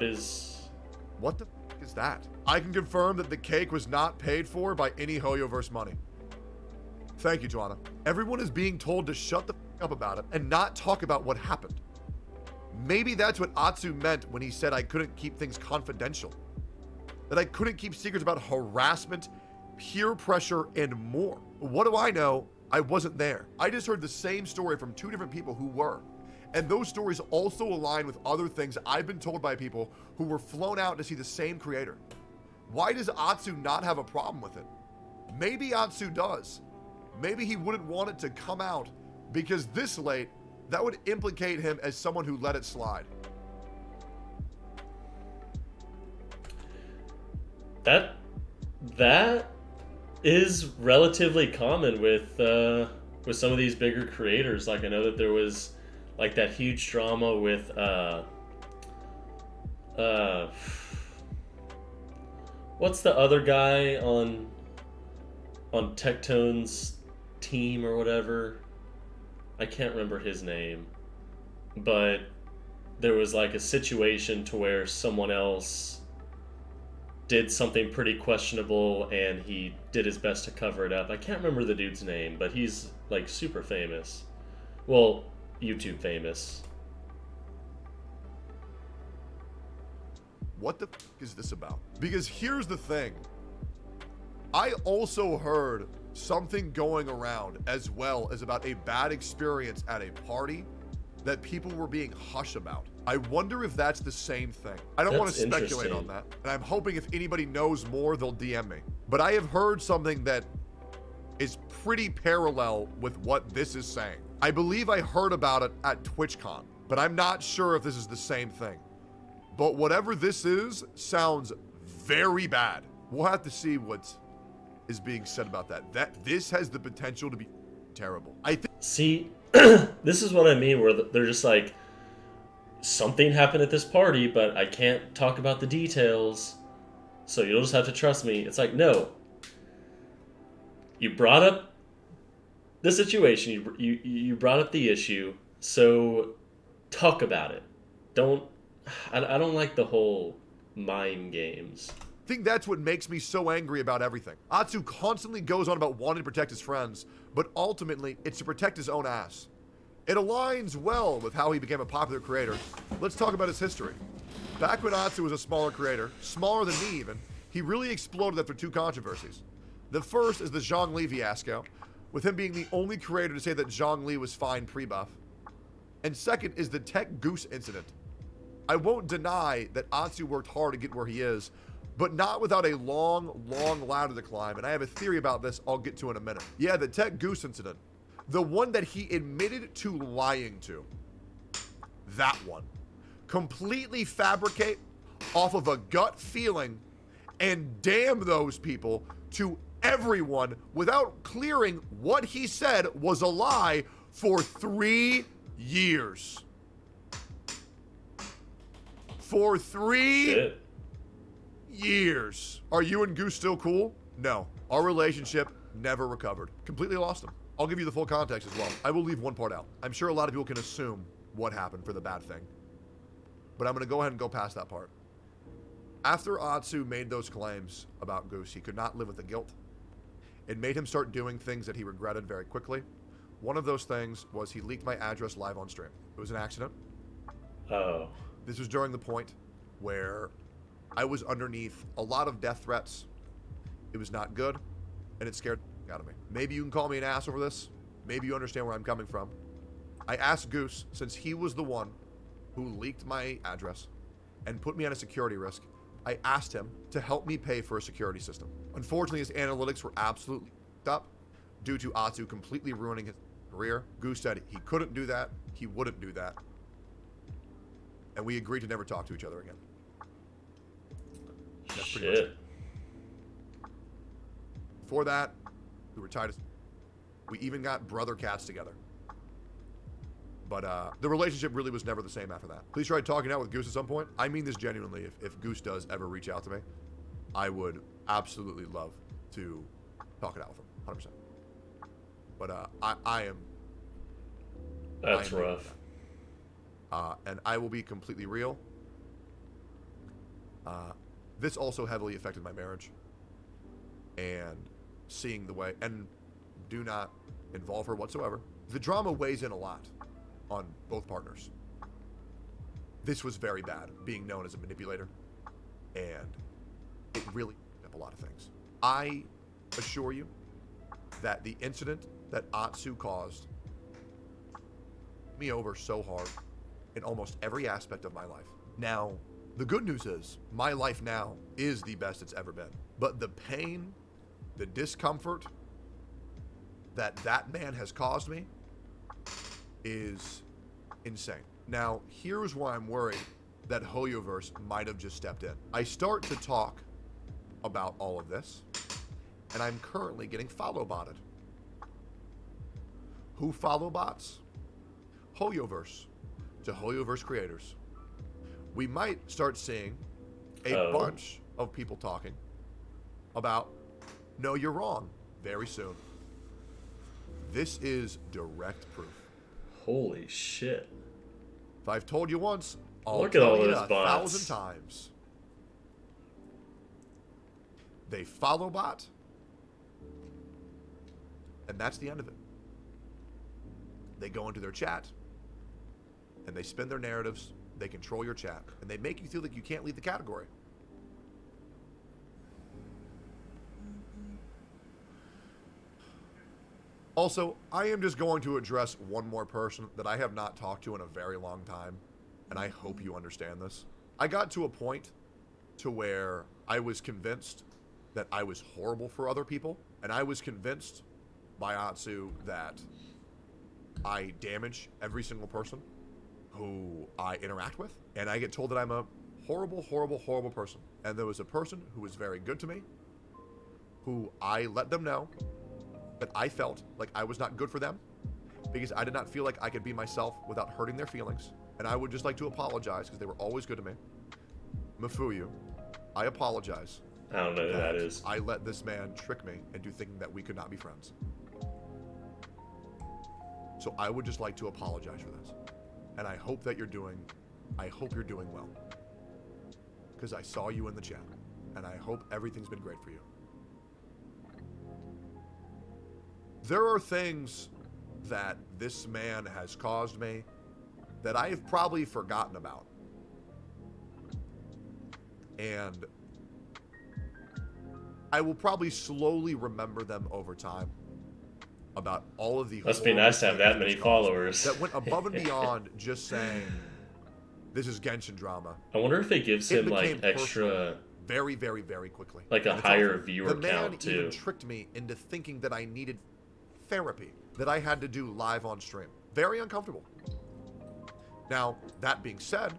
the f is that? I can confirm that the cake was not paid for by any Hoyoverse money. Thank you, Joanna. Everyone is being told to shut the f up about it and not talk about what happened. Maybe that's what Atsu meant when he said I couldn't keep things confidential. That I couldn't keep secrets about harassment, peer pressure, and more. What do I know? I wasn't there. I just heard the same story from 2 different people who were. And those stories also align with other things I've been told by people who were flown out to see the same creator. Why does Atsu not have a problem with it? Maybe Atsu does. Maybe he wouldn't want it to come out because this late, that would implicate him as someone who let it slide. That is relatively common with some of these bigger creators. Like I know that there was like that huge drama with what's the other guy on Tectone's team or whatever? I can't remember his name, but there was like a situation to where someone else did something pretty questionable and he did his best to cover it up. I can't remember the dude's name, but he's like super famous. Well, YouTube famous. What the f is this about? Because here's the thing. I also heard something going around as well as about a bad experience at a party that people were being hush about. I wonder if that's the same thing. I don't want to speculate on that. And I'm hoping if anybody knows more, they'll DM me. But I have heard something that is pretty parallel with what this is saying. I believe I heard about it at TwitchCon, but I'm not sure if this is the same thing. But whatever this is, sounds very bad. We'll have to see what is being said about that. This has the potential to be terrible. I think. See, this is what I mean, where they're just like, something happened at this party, but I can't talk about the details, so you'll just have to trust me. It's like, no. You brought up the situation, you brought up the issue, so talk about it. I don't like the whole mind games. I think that's what makes me so angry about everything. Atsu constantly goes on about wanting to protect his friends, but ultimately, it's to protect his own ass. It aligns well with how he became a popular creator. Let's talk about his history. Back when Atsu was a smaller creator, smaller than me even, he really exploded after two controversies. The first is the Zhongli fiasco, with him being the only creator to say that Zhongli was fine pre-buff. And second is the Tech Goose incident. I won't deny that Atsu worked hard to get where he is, but not without a long, long ladder to climb, and I have a theory about this I'll get to in a minute. Yeah, the Tech Goose incident. The one that he admitted to lying to. That one. Completely fabricate off of a gut feeling and damn those people to everyone without clearing what he said was a lie for 3 years. For 3 years. Are you and Goose still cool? No. Our relationship never recovered. Completely lost him. I'll give you the full context as well. I will leave one part out. I'm sure a lot of people can assume what happened for the bad thing. But I'm going to go ahead and go past that part. After Atsu made those claims about Goose, he could not live with the guilt. It made him start doing things that he regretted very quickly. One of those things was he leaked my address live on stream. It was an accident. Oh. This was during the point where I was underneath a lot of death threats. It was not good, and it scared out of me. Maybe you can call me an ass over this. Maybe you understand where I'm coming from. I asked Goose, since he was the one who leaked my address and put me at a security risk, I asked him to help me pay for a security system. Unfortunately, his analytics were absolutely up due to Atsu completely ruining his career. Goose said he couldn't do that. He wouldn't do that. And we agreed to never talk to each other again. That's pretty much it. Before that, we were tied. We even got brother cats together. But the relationship really was never the same after that. Please try talking out with Goose at some point. I mean this genuinely. If Goose does ever reach out to me, I would absolutely love to talk it out with him. 100%. But I am... That's rough. And I will be completely real. This also heavily affected my marriage. And seeing the way... And do not involve her whatsoever. The drama weighs in a lot on both partners. This was very bad, being known as a manipulator. And it really up a lot of things. I assure you that the incident that Atsu caused me over so hard in almost every aspect of my life. Now, the good news is my life now is the best it's ever been. But the pain, the discomfort that that man has caused me is insane. Now, here's why I'm worried that Hoyoverse might have just stepped in. I start to talk about all of this, and I'm currently getting follow-botted. Who follow bots? Hoyoverse. To Hoyoverse creators. We might start seeing a bunch of people talking about, no, you're wrong, very soon. This is direct proof. Holy shit. If I've told you once, I'll Look at tell all you those bots. 1,000 times. They follow bot, and that's the end of it. They go into their chat, and they spin their narratives, they control your chat, and they make you feel like you can't leave the category. Also, I am just going to address one more person that I have not talked to in a very long time, and I hope you understand this. I got to a point to where I was convinced that I was horrible for other people, and I was convinced by Atsu that I damage every single person who I interact with, and I get told that I'm a horrible, horrible, horrible person. And there was a person who was very good to me, who I let them know that I felt like I was not good for them because I did not feel like I could be myself without hurting their feelings. And I would just like to apologize because they were always good to me. Mafuyu, I apologize. I don't know who that is. I let this man trick me into thinking that we could not be friends. So I would just like to apologize for this. And I hope that you're doing well. Because I saw you in the chat. And I hope everything's been great for you. There are things that this man has caused me that I have probably forgotten about. And I will probably slowly remember them over time. About all of the must be nice to have that many followers that went above and beyond just saying this is Genshin drama. I wonder if it gives him like extra, very, very, very quickly, like a higher viewer count too. The man even tricked me into thinking that I needed therapy, that I had to do live on stream. Very uncomfortable. Now, that being said,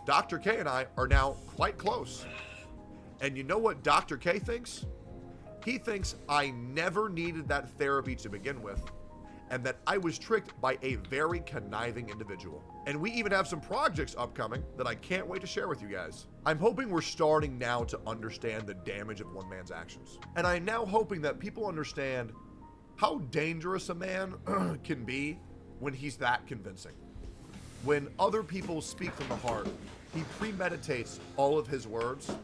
Dr. K and I are now quite close. And you know what Dr. K thinks? He thinks I never needed that therapy to begin with, and that I was tricked by a very conniving individual. And we even have some projects upcoming that I can't wait to share with you guys. I'm hoping we're starting now to understand the damage of one man's actions. And I'm now hoping that people understand how dangerous a man can be when he's that convincing. When other people speak from the heart, he premeditates all of his words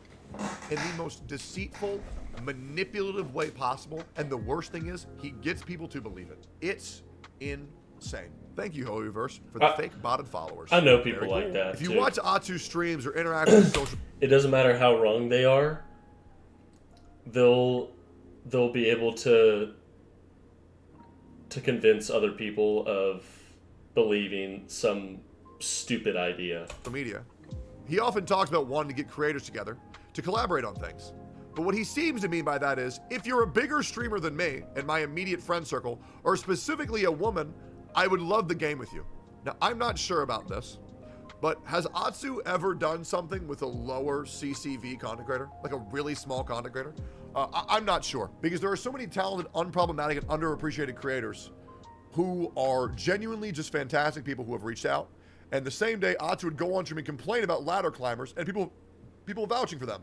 in the most deceitful, manipulative way possible, and the worst thing is he gets people to believe it. It's insane. Thank you, Hoyoverse, for the fake botted followers. I know people like that. If you watch Atsu streams or interact with social, it doesn't matter how wrong they are. They'll be able to convince other people of believing some stupid idea. Media. He often talks about wanting to get creators together to collaborate on things. But what he seems to mean by that is, if you're a bigger streamer than me in my immediate friend circle, or specifically a woman, I would love the game with you. Now, I'm not sure about this, but has Atsu ever done something with a lower CCV content creator? Like a really small content creator? I'm not sure, because there are so many talented, unproblematic, and underappreciated creators who are genuinely just fantastic people who have reached out. And the same day, Atsu would go on stream and complain about ladder climbers and people vouching for them.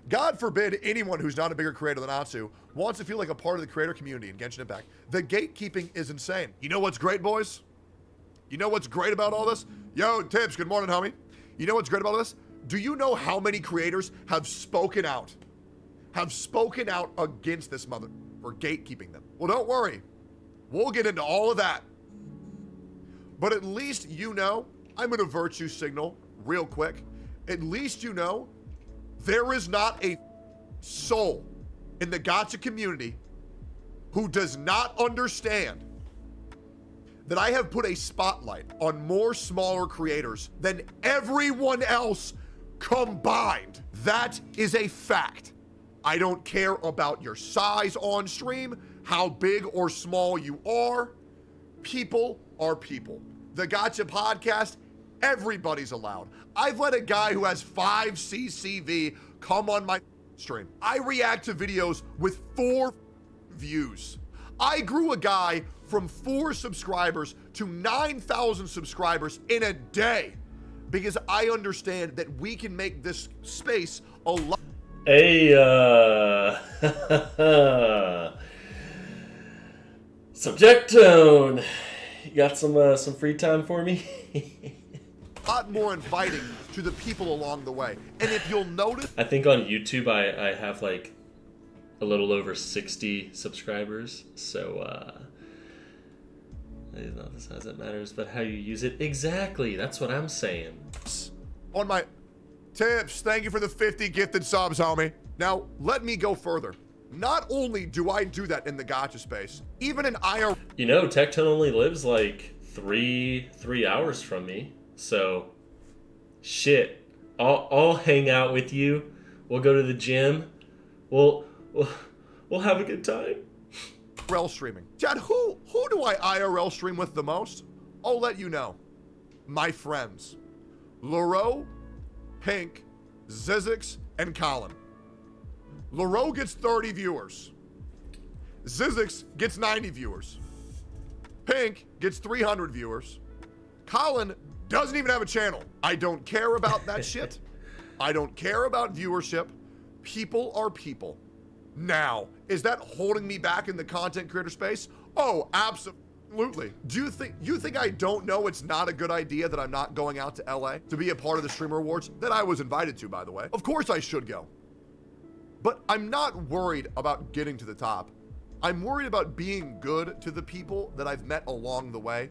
God forbid anyone who's not a bigger creator than Atsu wants to feel like a part of the creator community in Genshin Impact. The gatekeeping is insane. You know what's great, boys? You know what's great about all this? Yo, Tibbs, good morning, homie. You know what's great about this? Do you know how many creators have spoken out against this mother for gatekeeping them? Well, don't worry. We'll get into all of that. But at least you know, I'm going to virtue signal real quick. At least you know there is not a soul in the gacha community who does not understand that I have put a spotlight on more smaller creators than everyone else combined. That is a fact. I don't care about your size on stream, how big or small you are. People are people. The Gotcha podcast, everybody's allowed. I've let a guy who has 5 CCV come on my stream. I react to videos with 4 views. I grew a guy from 4 subscribers to 9,000 subscribers in a day because I understand that we can make this space a lot. Hey, subject tone. You got some free time for me? lot more inviting to the people along the way. And if you'll notice, I think on YouTube I have like a little over 60 subscribers, so it's not the size that matters, but how you use it. Exactly, that's what I'm saying. On my tips, thank you for the 50 gifted subs, homie. Now, let me go further. Not only do I do that in the gotcha space, even in IR. You know, Tectone only lives like three hours from me, so shit. I'll hang out with you. We'll go to the gym. We'll have a good time. IRL streaming. Chad, who do I IRL stream with the most? I'll let you know. My friends. Laro, Pink, Zizix, and Colin. Laro gets 30 viewers. Zizix gets 90 viewers. Pink gets 300 viewers. Colin doesn't even have a channel. I don't care about that shit. I don't care about viewership. People are people. Now, is that holding me back in the content creator space? Oh, absolutely. Do you think I don't know it's not a good idea that I'm not going out to LA to be a part of the Streamer Awards that I was invited to, by the way? Of course I should go. But I'm not worried about getting to the top. I'm worried about being good to the people that I've met along the way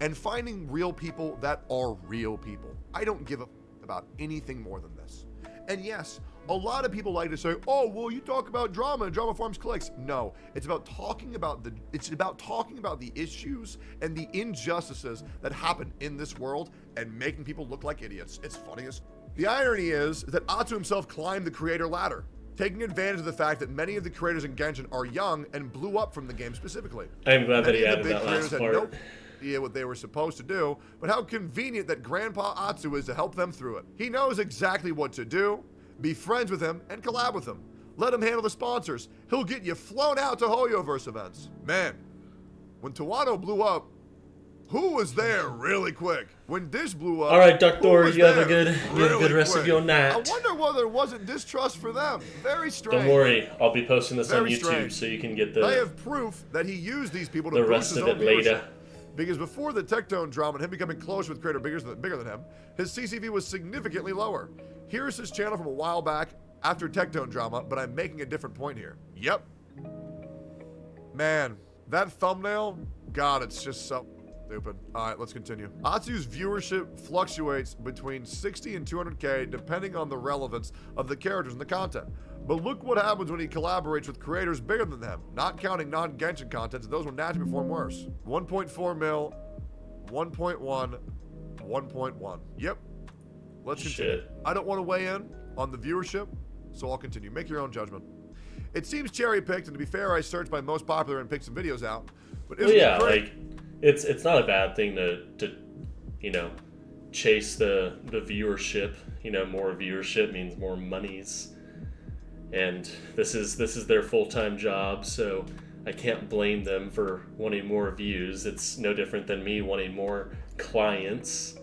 and finding real people that are real people. I don't give a about anything more than this. And yes, a lot of people like to say, oh, well, you talk about drama and drama farms clicks. No, it's about talking about the issues and the injustices that happen in this world and making people look like idiots. It's funny as. The irony is that Atsu himself climbed the creator ladder, taking advantage of the fact that many of the creators in Genshin are young and blew up from the game specifically. I'm glad that he Many of added the big that creators last had part. no idea what they were supposed to do, but how convenient that Grandpa Atsu is to help them through it. He knows exactly what to do. Be friends with him and collab with him. Let him handle the sponsors. He'll get you flown out to Hoyoverse events. Man, when Tawano blew up, who was there really quick? When Dish blew up, all right, Doctor, who you have a there good rest quick? of your night. I wonder why there wasn't distrust for them. Very strange. Don't worry, I'll be posting this on Very YouTube strange. so you can get I the have proof that he used these people to the boost rest his of own it later. viewership. Because before the Tectone drama and him becoming close with creator bigger than him, his CCV was significantly lower. Here's his channel from a while back after Tectone drama, but I'm making a different point here. Yep. Man, that thumbnail, God, it's just so stupid. All right, let's continue. Atsu's viewership fluctuates between 60 and 200K depending on the relevance of the characters and the content. But look what happens when he collaborates with creators bigger than them, not counting non-Genshin contents, and those will naturally perform worse. 1.4 mil, 1.1, 1.1. Yep. Let's continue. Shit. I don't want to weigh in on the viewership, so I'll continue. Make your own judgment. It seems cherry-picked, and to be fair, I searched by most popular and picked some videos out. But Well, yeah, like it's not a bad thing to you know, chase the viewership. You know, more viewership means more monies, and this is their full-time job, so I can't blame them for wanting more views. It's no different than me wanting more clients.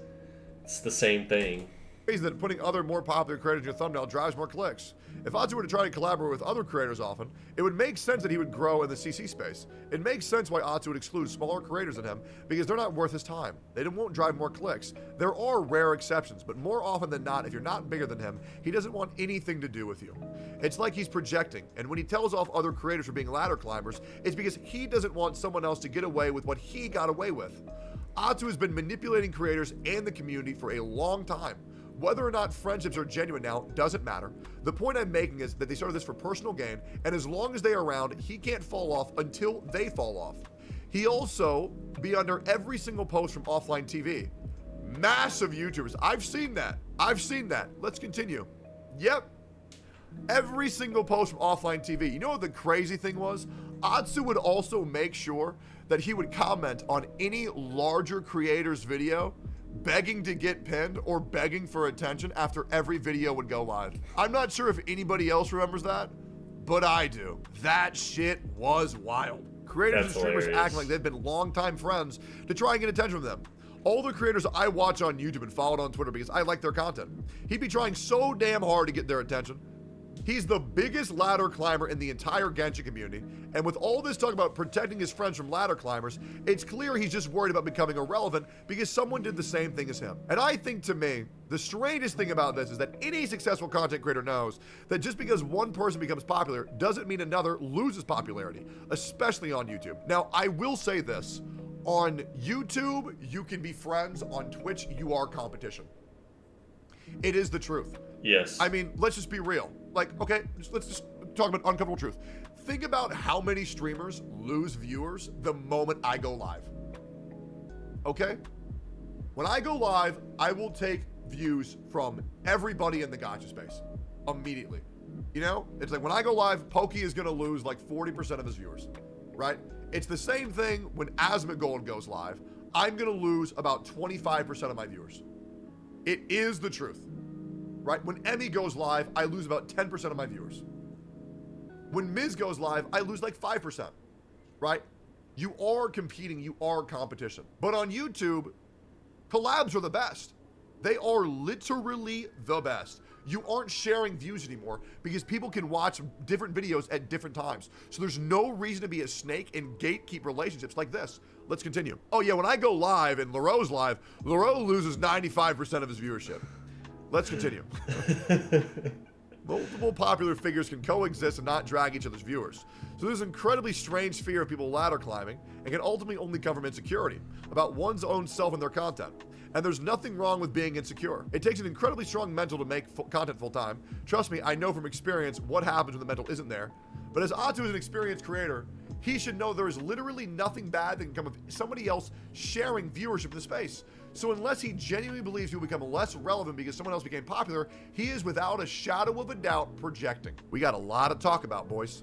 It's the same thing. Reason that putting other more popular creators in your thumbnail drives more clicks. If Atsu were to try to collaborate with other creators often, it would make sense that he would grow in the CC space. It makes sense why Atsu would exclude smaller creators than him, because they're not worth his time. They won't drive more clicks. There are rare exceptions, but more often than not, if you're not bigger than him, he doesn't want anything to do with you. It's like he's projecting, and when he tells off other creators for being ladder climbers, it's because he doesn't want someone else to get away with what he got away with. Atsu has been manipulating creators and the community for a long time. Whether or not friendships are genuine now doesn't matter. The point I'm making is that they started this for personal gain, and as long as they're around, he can't fall off until they fall off. He also be under every single post from offline TV. Massive YouTubers. I've seen that. Let's continue. Yep. Every single post from offline TV. You know what the crazy thing was? Atsu would also make sure that he would comment on any larger creator's video begging to get pinned or begging for attention after every video would go live. I'm not sure if anybody else remembers that, but I do. That shit was wild. Creators and streamers hilarious. acting like they've been longtime friends to try and get attention from them. All the creators I watch on YouTube and followed on Twitter because I like their content. He'd be trying so damn hard to get their attention. He's the biggest ladder climber in the entire Genshin community, and with all this talk about protecting his friends from ladder climbers, it's clear he's just worried about becoming irrelevant because someone did the same thing as him. And I think, to me, the strangest thing about this is that any successful content creator knows that just because one person becomes popular doesn't mean another loses popularity, especially on YouTube. Now, I will say this. On YouTube, you can be friends. On Twitch, you are competition. It is the truth. Yes. I mean, let's just be real. Like, okay, let's just talk about uncomfortable truth. Think about how many streamers lose viewers the moment I go live. Okay? When I go live, I will take views from everybody in the gacha space immediately. You know? It's like when I go live, Pokey is going to lose like 40% of his viewers, right? It's the same thing when Asmongold goes live. I'm going to lose about 25% of my viewers. It is the truth. Right? When Emmy goes live, I lose about 10% of my viewers. When Miz goes live, I lose like 5%. Right? You are competing, you are competition. But on YouTube, collabs are the best. They are literally the best. You aren't sharing views anymore because people can watch different videos at different times. So there's no reason to be a snake and gatekeep relationships like this. Let's continue. Oh yeah, when I go live and Leroux's live, Leroux loses 95% of his viewership. Let's continue. Multiple popular figures can coexist and not drag each other's viewers. So there's an incredibly strange fear of people ladder climbing and can ultimately only come from insecurity about one's own self and their content. And there's nothing wrong with being insecure. It takes an incredibly strong mental to make content full time. Trust me, I know from experience what happens when the mental isn't there. But as Atsu is an experienced creator, he should know there is literally nothing bad that can come of somebody else sharing viewership in the space. So unless he genuinely believes he will become less relevant because someone else became popular, he is without a shadow of a doubt projecting. We got a lot to talk about, boys.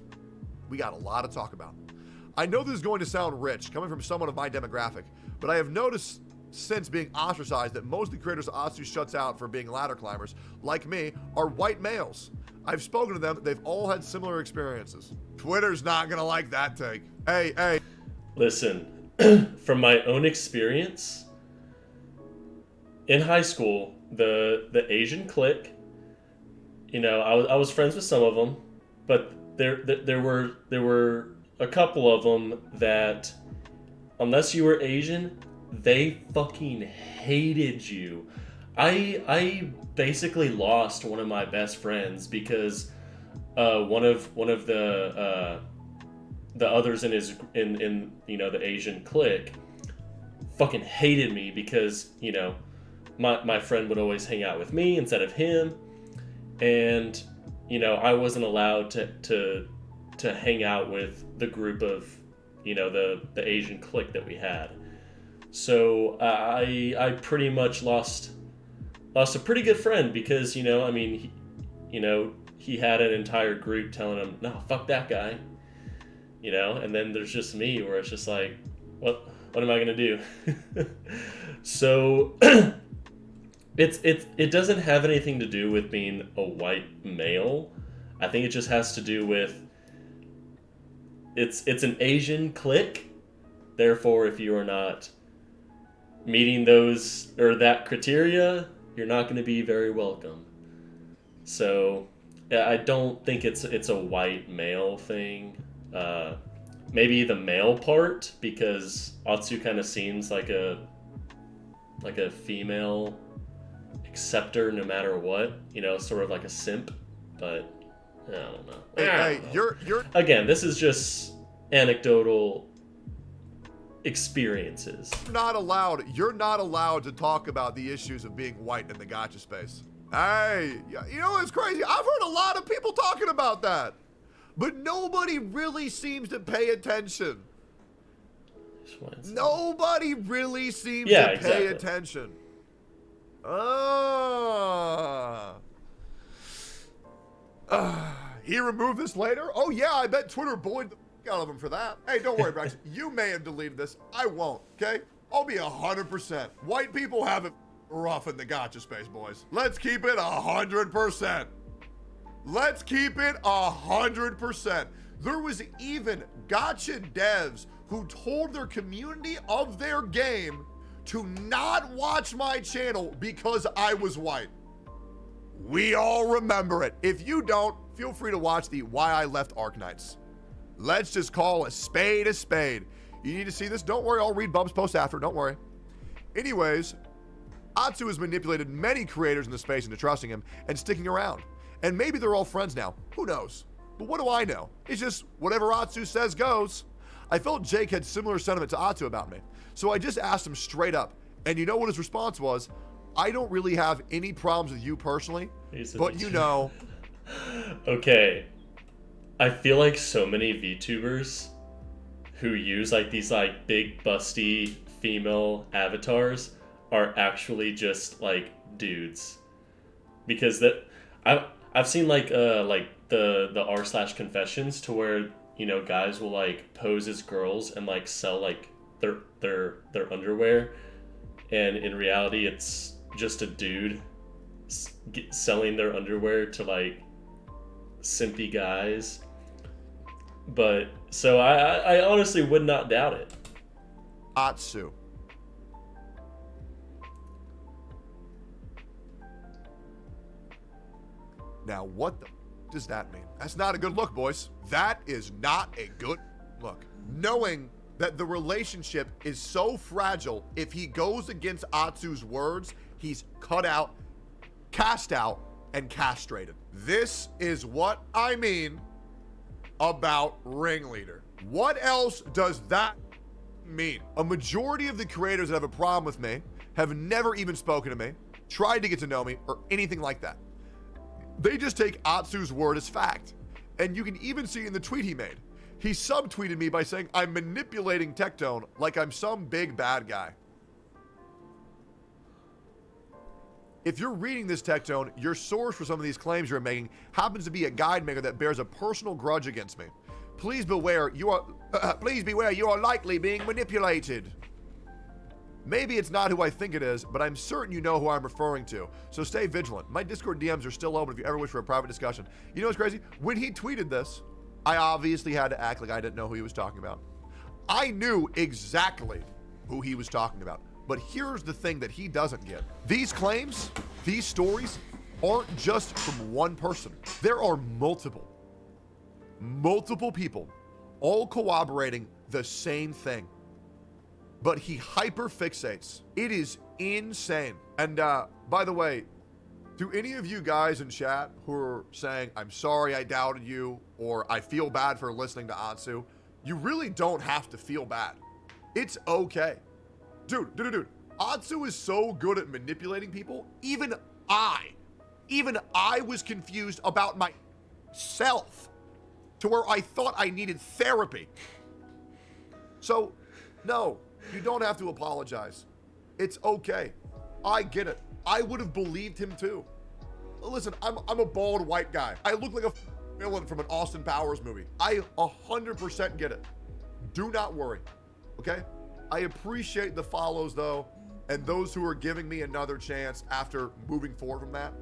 We got a lot to talk about. I know this is going to sound rich, coming from someone of my demographic, but I have noticed since being ostracized that most of the creators Atsu shuts out for being ladder climbers, like me, are white males. I've spoken to them, they've all had similar experiences. Twitter's not gonna like that take. Hey. Listen, from my own experience, in high school, the Asian clique, you know, I was friends with some of them, but there were a couple of them that, unless you were Asian, they fucking hated you. I basically lost one of my best friends because one of the others in you know, the Asian clique fucking hated me because, you know, my friend would always hang out with me instead of him, and you know, I wasn't allowed to hang out with the group of, you know, the Asian clique that we had. So I pretty much lost a pretty good friend because, you know, I mean, he had an entire group telling him, no, fuck that guy, you know, and then there's just me where it's just like, what am I gonna do? So it doesn't have anything to do with being a white male. I think it just has to do with it's an Asian clique. Therefore, if you are not meeting those or that criteria, you're not going to be very welcome. So I don't think it's a white male thing. Maybe the male part, because Atsu kind of seems like a female acceptor no matter what, you know, sort of like a simp, but I don't know. Hey, you're again, this is just anecdotal experiences. You're not allowed to talk about the issues of being white in the gacha space. Hey, you know what's crazy? I've heard a lot of people talking about that, but nobody really seems to pay attention. Nobody really seems to pay attention. He removed this later? Oh yeah, I bet Twitter bullied. out of him for that. Hey, don't worry, Brax. You may have deleted this. I won't, okay? I'll be 100%. White people have it rough in the gotcha space, boys. Let's keep it 100%. Let's keep it 100%. There was even gotcha devs who told their community of their game to not watch my channel because I was white. We all remember it. If you don't, feel free to watch the Why I Left Arknights. Let's just call a spade a spade. You need to see this? Don't worry, I'll read Bub's post after, don't worry. Anyways, Atsu has manipulated many creators in the space into trusting him and sticking around. And maybe they're all friends now, who knows? But what do I know? It's just whatever Atsu says goes. I felt Jake had similar sentiment to Atsu about me. So I just asked him straight up. And you know what his response was? I don't really have any problems with you personally, but you know. Okay. I feel like so many VTubers who use like these like big busty female avatars are actually just like dudes. Because that I've seen like the r/confessions to where, you know, guys will like pose as girls and like sell like their underwear, and in reality it's just a dude selling their underwear to like simpy guys. But so I honestly would not doubt it. Atsu. Now, what the does that mean? That's not a good look, boys. That is not a good look. Knowing that the relationship is so fragile, if he goes against Atsu's words, he's cut out, cast out, and castrated. This is what I mean about ringleader. What else does that mean? A majority of the creators that have a problem with me have never even spoken to me, tried to get to know me, or anything like that. They just take Atsu's word as fact. And you can even see in the tweet he made. He subtweeted me by saying, I'm manipulating Tectone like I'm some big bad guy. If you're reading this, Tectone, your source for some of these claims you're making happens to be a guide maker that bears a personal grudge against me. Please beware, you are likely being manipulated. Maybe it's not who I think it is, but I'm certain you know who I'm referring to. So stay vigilant. My Discord DMs are still open if you ever wish for a private discussion. You know what's crazy? When he tweeted this, I obviously had to act like I didn't know who he was talking about. I knew exactly who he was talking about. But here's the thing that he doesn't get. These claims, these stories, aren't just from one person. There are multiple people all corroborating the same thing. But he hyperfixates. It is insane. And by the way, to any of you guys in chat who are saying, I'm sorry I doubted you, or I feel bad for listening to Atsu, you really don't have to feel bad. It's okay. Dude, Atsu is so good at manipulating people, even I was confused about myself to where I thought I needed therapy. So, no, you don't have to apologize. It's okay. I get it. I would have believed him too. Listen, I'm a bald white guy. I look like a villain from an Austin Powers movie. I 100% get it. Do not worry, okay? I appreciate the follows though, and those who are giving me another chance after moving forward from that.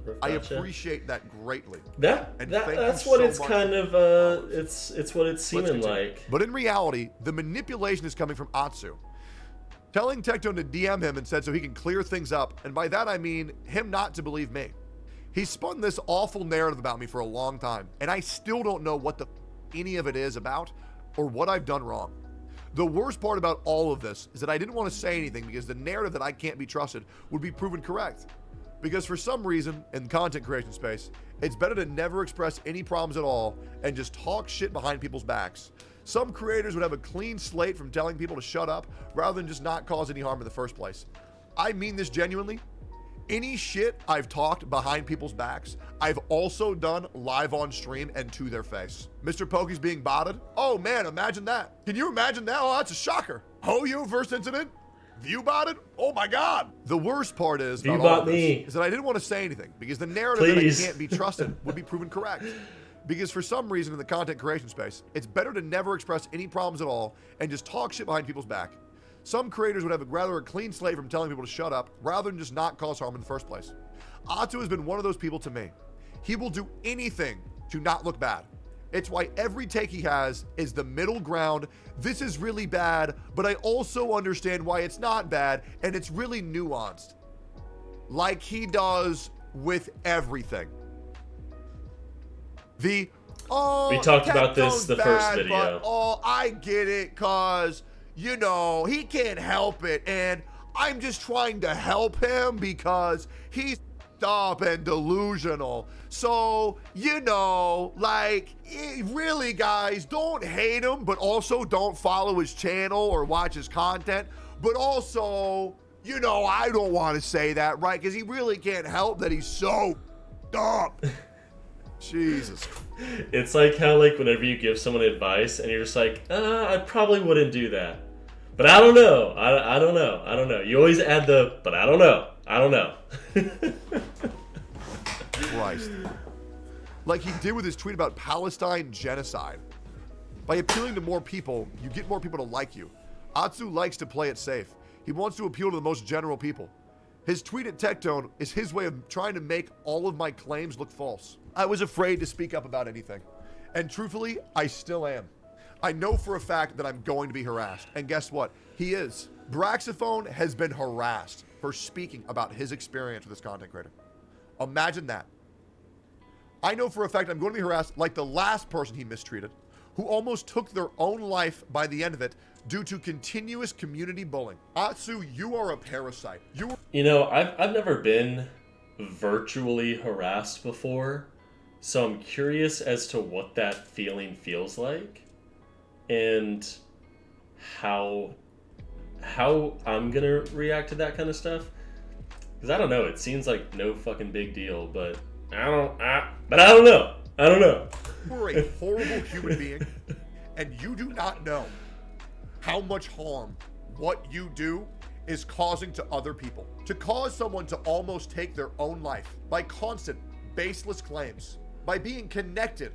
Gotcha. I appreciate that greatly. That's what it's kind of it's what it's seeming like. But in reality, the manipulation is coming from Atsu. Telling Tectone to DM him and said so he can clear things up, and by that I mean him not to believe me. He spun this awful narrative about me for a long time, and I still don't know what any of it is about or what I've done wrong. The worst part about all of this is that I didn't want to say anything because the narrative that I can't be trusted would be proven correct. Because for some reason, in content creation space, it's better to never express any problems at all and just talk shit behind people's backs. Some creators would have a clean slate from telling people to shut up rather than just not cause any harm in the first place. I mean this genuinely. Any shit I've talked behind people's backs, I've also done live on stream and to their face. Mr. Pokey's being botted? Oh man, imagine that. Can you imagine that? Oh, that's a shocker. Oh, you first incident? View botted? Oh my God. The worst part is about all this is that I didn't want to say anything because the narrative that I can't be trusted would be proven correct. Because for some reason in the content creation space, it's better to never express any problems at all and just talk shit behind people's back. Some creators would have rather a clean slate from telling people to shut up rather than just not cause harm in the first place. Atsu has been one of those people to me. He will do anything to not look bad. It's why every take he has is the middle ground. This is really bad, but I also understand why it's not bad, and it's really nuanced. Like he does with everything. We talked about this the first video. But, I get it, cause you know he can't help it, and I'm just trying to help him because he's up and delusional. So, you know, like, really, guys, don't hate him, but also don't follow his channel or watch his content. But also, you know, I don't want to say that, right? Because he really can't help that he's so up. Jesus. It's like how, like, whenever you give someone advice and you're just like, I probably wouldn't do that. But I don't know. I don't know. You always add the, but I don't know. Christ. Like he did with his tweet about Palestine genocide. By appealing to more people, you get more people to like you. Atsu likes to play it safe. He wants to appeal to the most general people. His tweet at Tectone is his way of trying to make all of my claims look false. I was afraid to speak up about anything. And truthfully, I still am. I know for a fact that I'm going to be harassed. And guess what? He is. Braxophone has been harassed for speaking about his experience with this content creator. Imagine that. I know for a fact I'm going to be harassed like the last person he mistreated, who almost took their own life by the end of it due to continuous community bullying. Atsu, you are a parasite. You know, I've never been virtually harassed before, so I'm curious as to what that feeling feels like and how I'm gonna react to that kind of stuff. Because I don't know, it seems like no fucking big deal, but I don't know. You're a horrible human being, and you do not know how much harm what you do is causing to other people. To cause someone to almost take their own life by constant, baseless claims, by being connected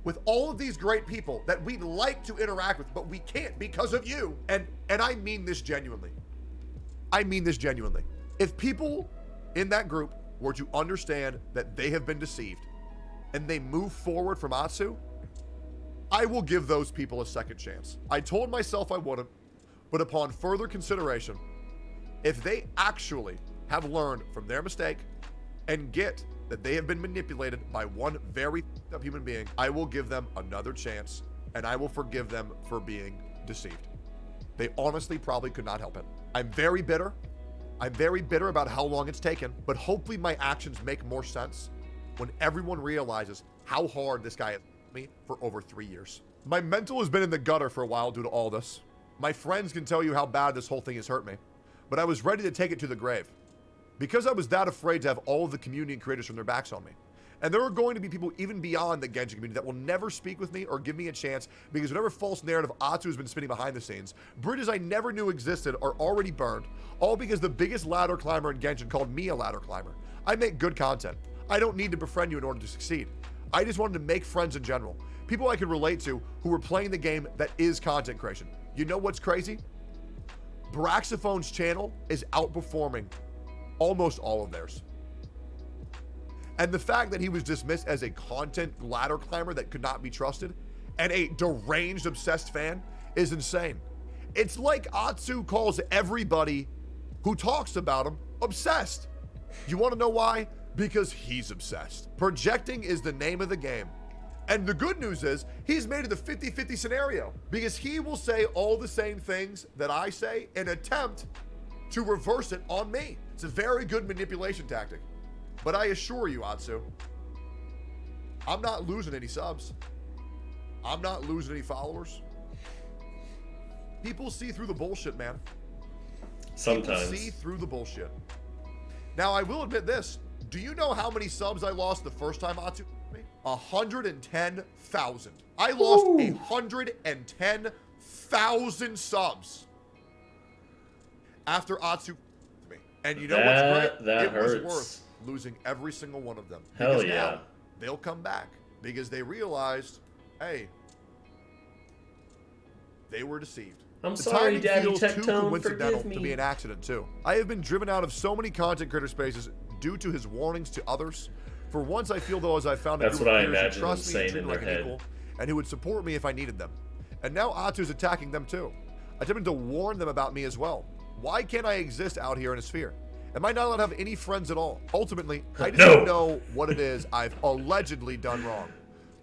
with all of these great people that we'd like to interact with, but we can't because of you. And I mean this genuinely. If people in that group were to understand that they have been deceived and they move forward from Atsu, I will give those people a second chance. I told myself I wouldn't, but upon further consideration, if they actually have learned from their mistake and get that they have been manipulated by one very up human being, I will give them another chance and I will forgive them for being deceived. They honestly probably could not help it. I'm very bitter about how long it's taken, but hopefully my actions make more sense when everyone realizes how hard this guy has me for over 3 years. My mental has been in the gutter for a while due to all this. My friends can tell you how bad this whole thing has hurt me, but I was ready to take it to the grave because I was that afraid to have all of the community and creators from their backs on me. And there are going to be people even beyond the Genshin community that will never speak with me or give me a chance because whatever false narrative Atsu has been spinning behind the scenes, bridges I never knew existed are already burned, all because the biggest ladder climber in Genshin called me a ladder climber. I make good content. I don't need to befriend you in order to succeed. I just wanted to make friends in general. People I could relate to who were playing the game that is content creation. You know what's crazy? Braxophone's channel is outperforming almost all of theirs. And the fact that he was dismissed as a content ladder climber that could not be trusted and a deranged, obsessed fan is insane. It's like Atsu calls everybody who talks about him obsessed. You want to know why? Because he's obsessed. Projecting is the name of the game. And the good news is he's made it a 50-50 scenario because he will say all the same things that I say in an attempt to reverse it on me. It's a very good manipulation tactic. But I assure you, Atsu, I'm not losing any subs. I'm not losing any followers. People see through the bullshit, man. Sometimes. People see through the bullshit. Now, I will admit this. Do you know how many subs I lost the first time Atsu me? 110,000. I lost 110,000 subs after Atsu me. And you know what's great? That it hurts. was worth losing every single one of them. Hell because yeah. now they'll come back because they realized, hey, they were deceived. I'm The sorry, timing Daddy feels too Tectone, coincidental forgive to me. be an accident too. I have been driven out of so many content creator spaces due to his warnings to others. For once, I feel though as I found a That's group what I of peers imagine who them trust me and saying treat in me like their an head. equal, and who would support me if I needed them. And now Atsu's attacking them too, attempting to warn them about me as well. Why can't I exist out here in a sphere? Am I not allowed to have any friends at all? Ultimately, I just don't know what it is I've allegedly done wrong.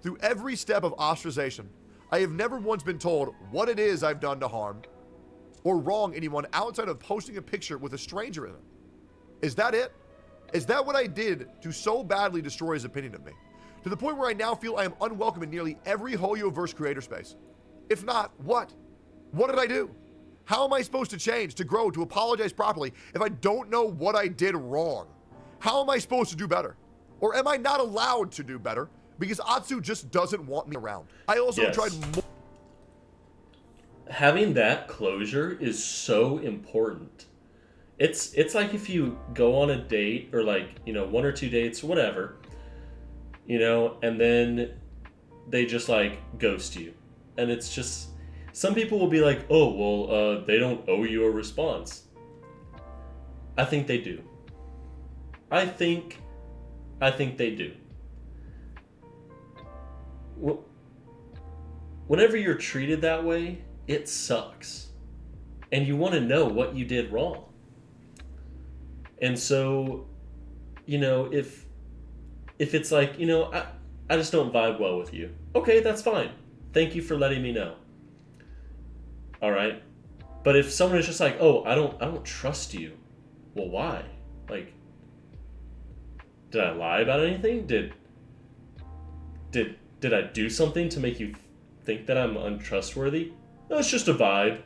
Through every step of ostracization, I have never once been told what it is I've done to harm or wrong anyone outside of posting a picture with a stranger in it. Is that it? Is that what I did to so badly destroy his opinion of me? To the point where I now feel I am unwelcome in nearly every Hoyoverse creator space. If not, what? What did I do? How am I supposed to change, to grow, to apologize properly if I don't know what I did wrong? How am I supposed to do better? Or am I not allowed to do better because Atsu just doesn't want me around? I also tried more. Having that closure is so important. It's like if you go on a date or like, you know, 1 or 2 dates, whatever, you know, and then they just like ghost you. And it's just, some people will be like, oh, well, they don't owe you a response. I think they do. I think they do. Whenever you're treated that way, it sucks. And you want to know what you did wrong. And so, you know, if it's like, you know, I just don't vibe well with you. Okay, that's fine. Thank you for letting me know. All right. But if someone is just like, oh, I don't trust you. Well, why? Like, did I lie about anything? Did I do something to make you think that I'm untrustworthy? No, it's just a vibe.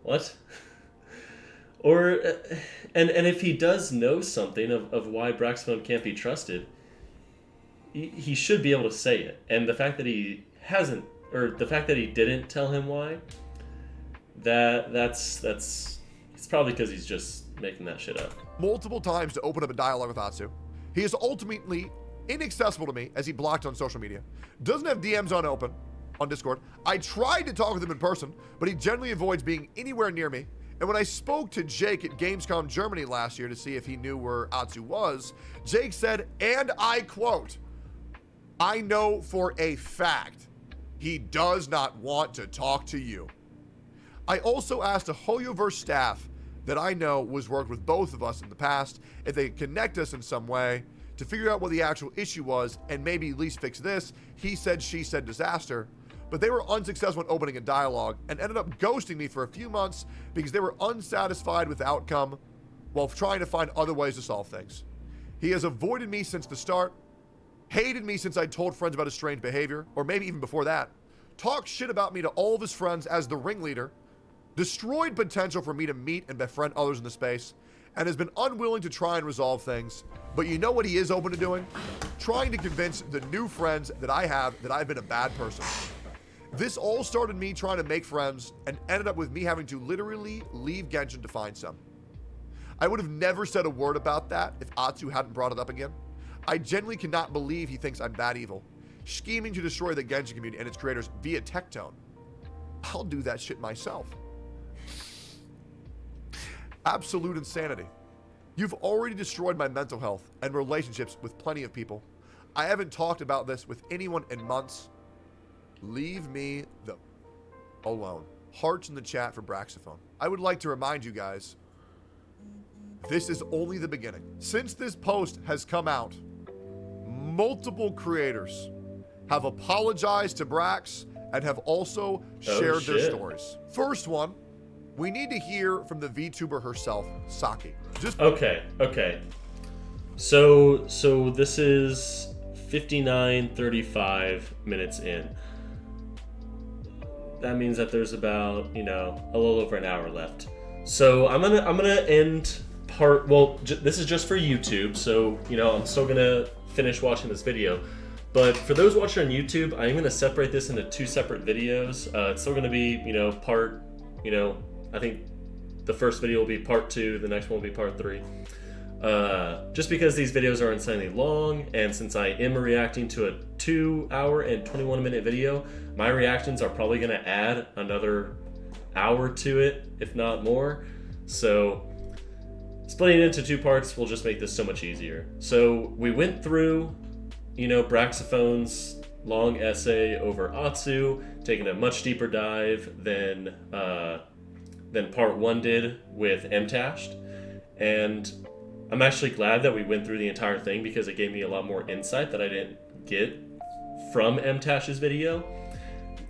What? Or, and if he does know something of why Braxphone can't be trusted, he should be able to say it. And the fact that he hasn't, or the fact that he didn't tell him why, that's it's probably because he's just making that shit up. Multiple times to open up a dialogue with Atsu. He is ultimately inaccessible to me as he blocked on social media. Doesn't have DMs on open on Discord. I tried to talk with him in person, but he generally avoids being anywhere near me. And when I spoke to Jake at Gamescom Germany last year to see if he knew where Atsu was, Jake said, and I quote, I know for a fact he does not want to talk to you. I also asked a Hoyoverse staff that I know was worked with both of us in the past if they could connect us in some way to figure out what the actual issue was and maybe at least fix this he said, she said disaster. But they were unsuccessful in opening a dialogue and ended up ghosting me for a few months because they were unsatisfied with the outcome while trying to find other ways to solve things. He has avoided me since the start, hated me since I told friends about his strange behavior, or maybe even before that, talked shit about me to all of his friends as the ringleader, destroyed potential for me to meet and befriend others in the space, and has been unwilling to try and resolve things. But you know what he is open to doing? Trying to convince the new friends that I have that I've been a bad person. This all started me trying to make friends and ended up with me having to literally leave Genshin to find some. I would have never said a word about that if Atsu hadn't brought it up again. I genuinely cannot believe he thinks I'm that evil, scheming to destroy the Genshin community and its creators via Tectone. I'll do that shit myself. Absolute insanity. You've already destroyed my mental health and relationships with plenty of people. I haven't talked about this with anyone in months. Leave me the alone. Hearts in the chat for Braxophone. I would like to remind you guys, this is only the beginning. Since this post has come out, multiple creators have apologized to Brax and have also shared their stories. First one, we need to hear from the VTuber herself, Saki. Okay. So this is 59:35 minutes in. That means that there's about, a little over an hour left. So I'm gonna end part. Well, this is just for YouTube, so I'm still gonna finish watching this video. But for those watching on YouTube, I'm gonna separate this into 2 separate videos. It's still gonna be, part. I think the first video will be part 2. The next one will be part 3. Just because these videos are insanely long, and since I am reacting to a 2-hour and 21-minute video, my reactions are probably going to add another hour to it, if not more. So splitting it into 2 parts will just make this so much easier. So we went through, Braxophone's long essay over Atsu, taking a much deeper dive than part 1 did with MTashed. And I'm actually glad that we went through the entire thing because it gave me a lot more insight that I didn't get from MTash's video.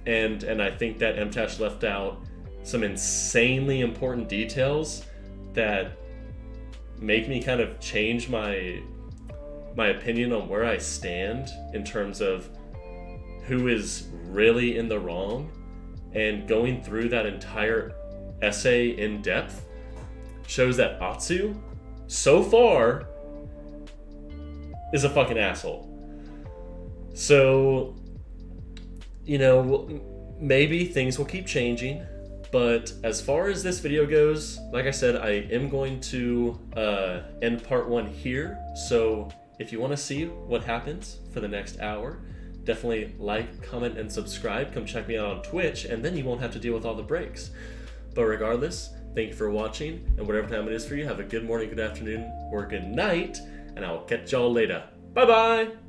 And I think that MTash left out some insanely important details that make me kind of change my opinion on where I stand in terms of who is really in the wrong. And going through that entire essay in depth shows that Atsu, so far, is a fucking asshole. So, maybe things will keep changing. But as far as this video goes, like I said, I am going to end part 1 here. So if you want to see what happens for the next hour, definitely like, comment, and subscribe. Come check me out on Twitch, and then you won't have to deal with all the breaks. But regardless, thank you for watching, and whatever time it is for you, have a good morning, good afternoon, or good night, and I will catch y'all later. Bye-bye!